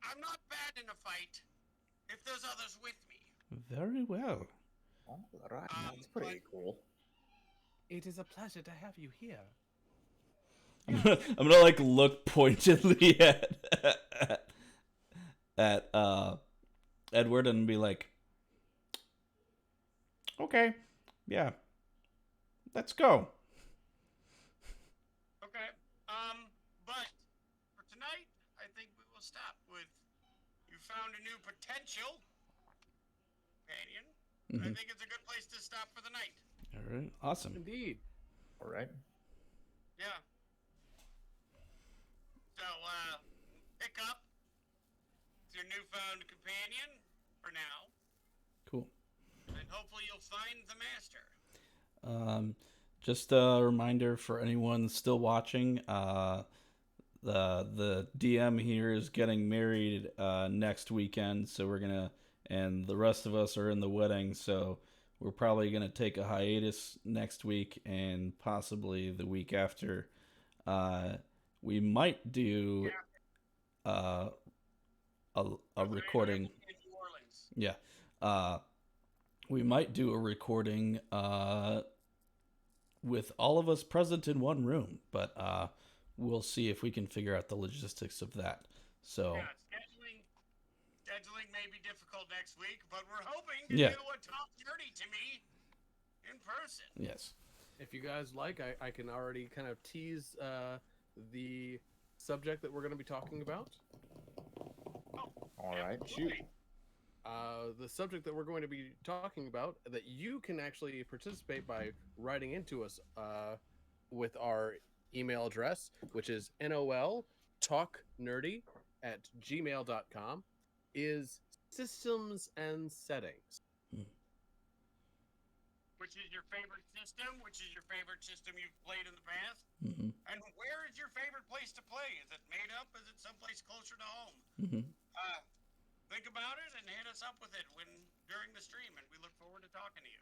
I'm not bad in a fight if there's others with me. Very well. All right, that's pretty cool. It is a pleasure to have you here. I'm gonna like look pointedly at Edward and be like, Okay. Yeah. Let's go. Okay. But for tonight, I think we will stop with you found a new potential companion. I think it's a good place to stop for the night. All right. Awesome. Indeed. All right. Yeah. So, pick up your newfound companion for now, Cool. and hopefully you'll find the master. Just a reminder for anyone still watching. The DM here is getting married next weekend, so and the rest of us are in the wedding, so we're probably gonna take a hiatus next week and possibly the week after. We might do a recording. In New Orleans. Yeah. We might do a recording with all of us present in one room, but we'll see if we can figure out the logistics of that. So Yeah, scheduling may be difficult next week, but we're hoping to Yeah. do what Tom Dirty to me in person. yes. If you guys like, I can already kind of tease the subject that we're going to be talking about. All right. Shoot. The subject that we're going to be talking about that you can actually participate by writing into us with our email address, which is noltalknerdy@gmail.com, is systems and settings. Which is your favorite system? Which is your favorite system you've played in the past? Mm-hmm. And where is your favorite place to play? Is it made up? Is it someplace closer to home? Mm-hmm. Think about it and hit us up with it during the stream, and we look forward to talking to you.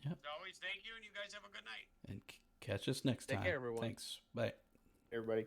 Yep. As always, thank you, and you guys have a good night. And catch us next Take time. care, everyone. Thanks. Bye. Everybody.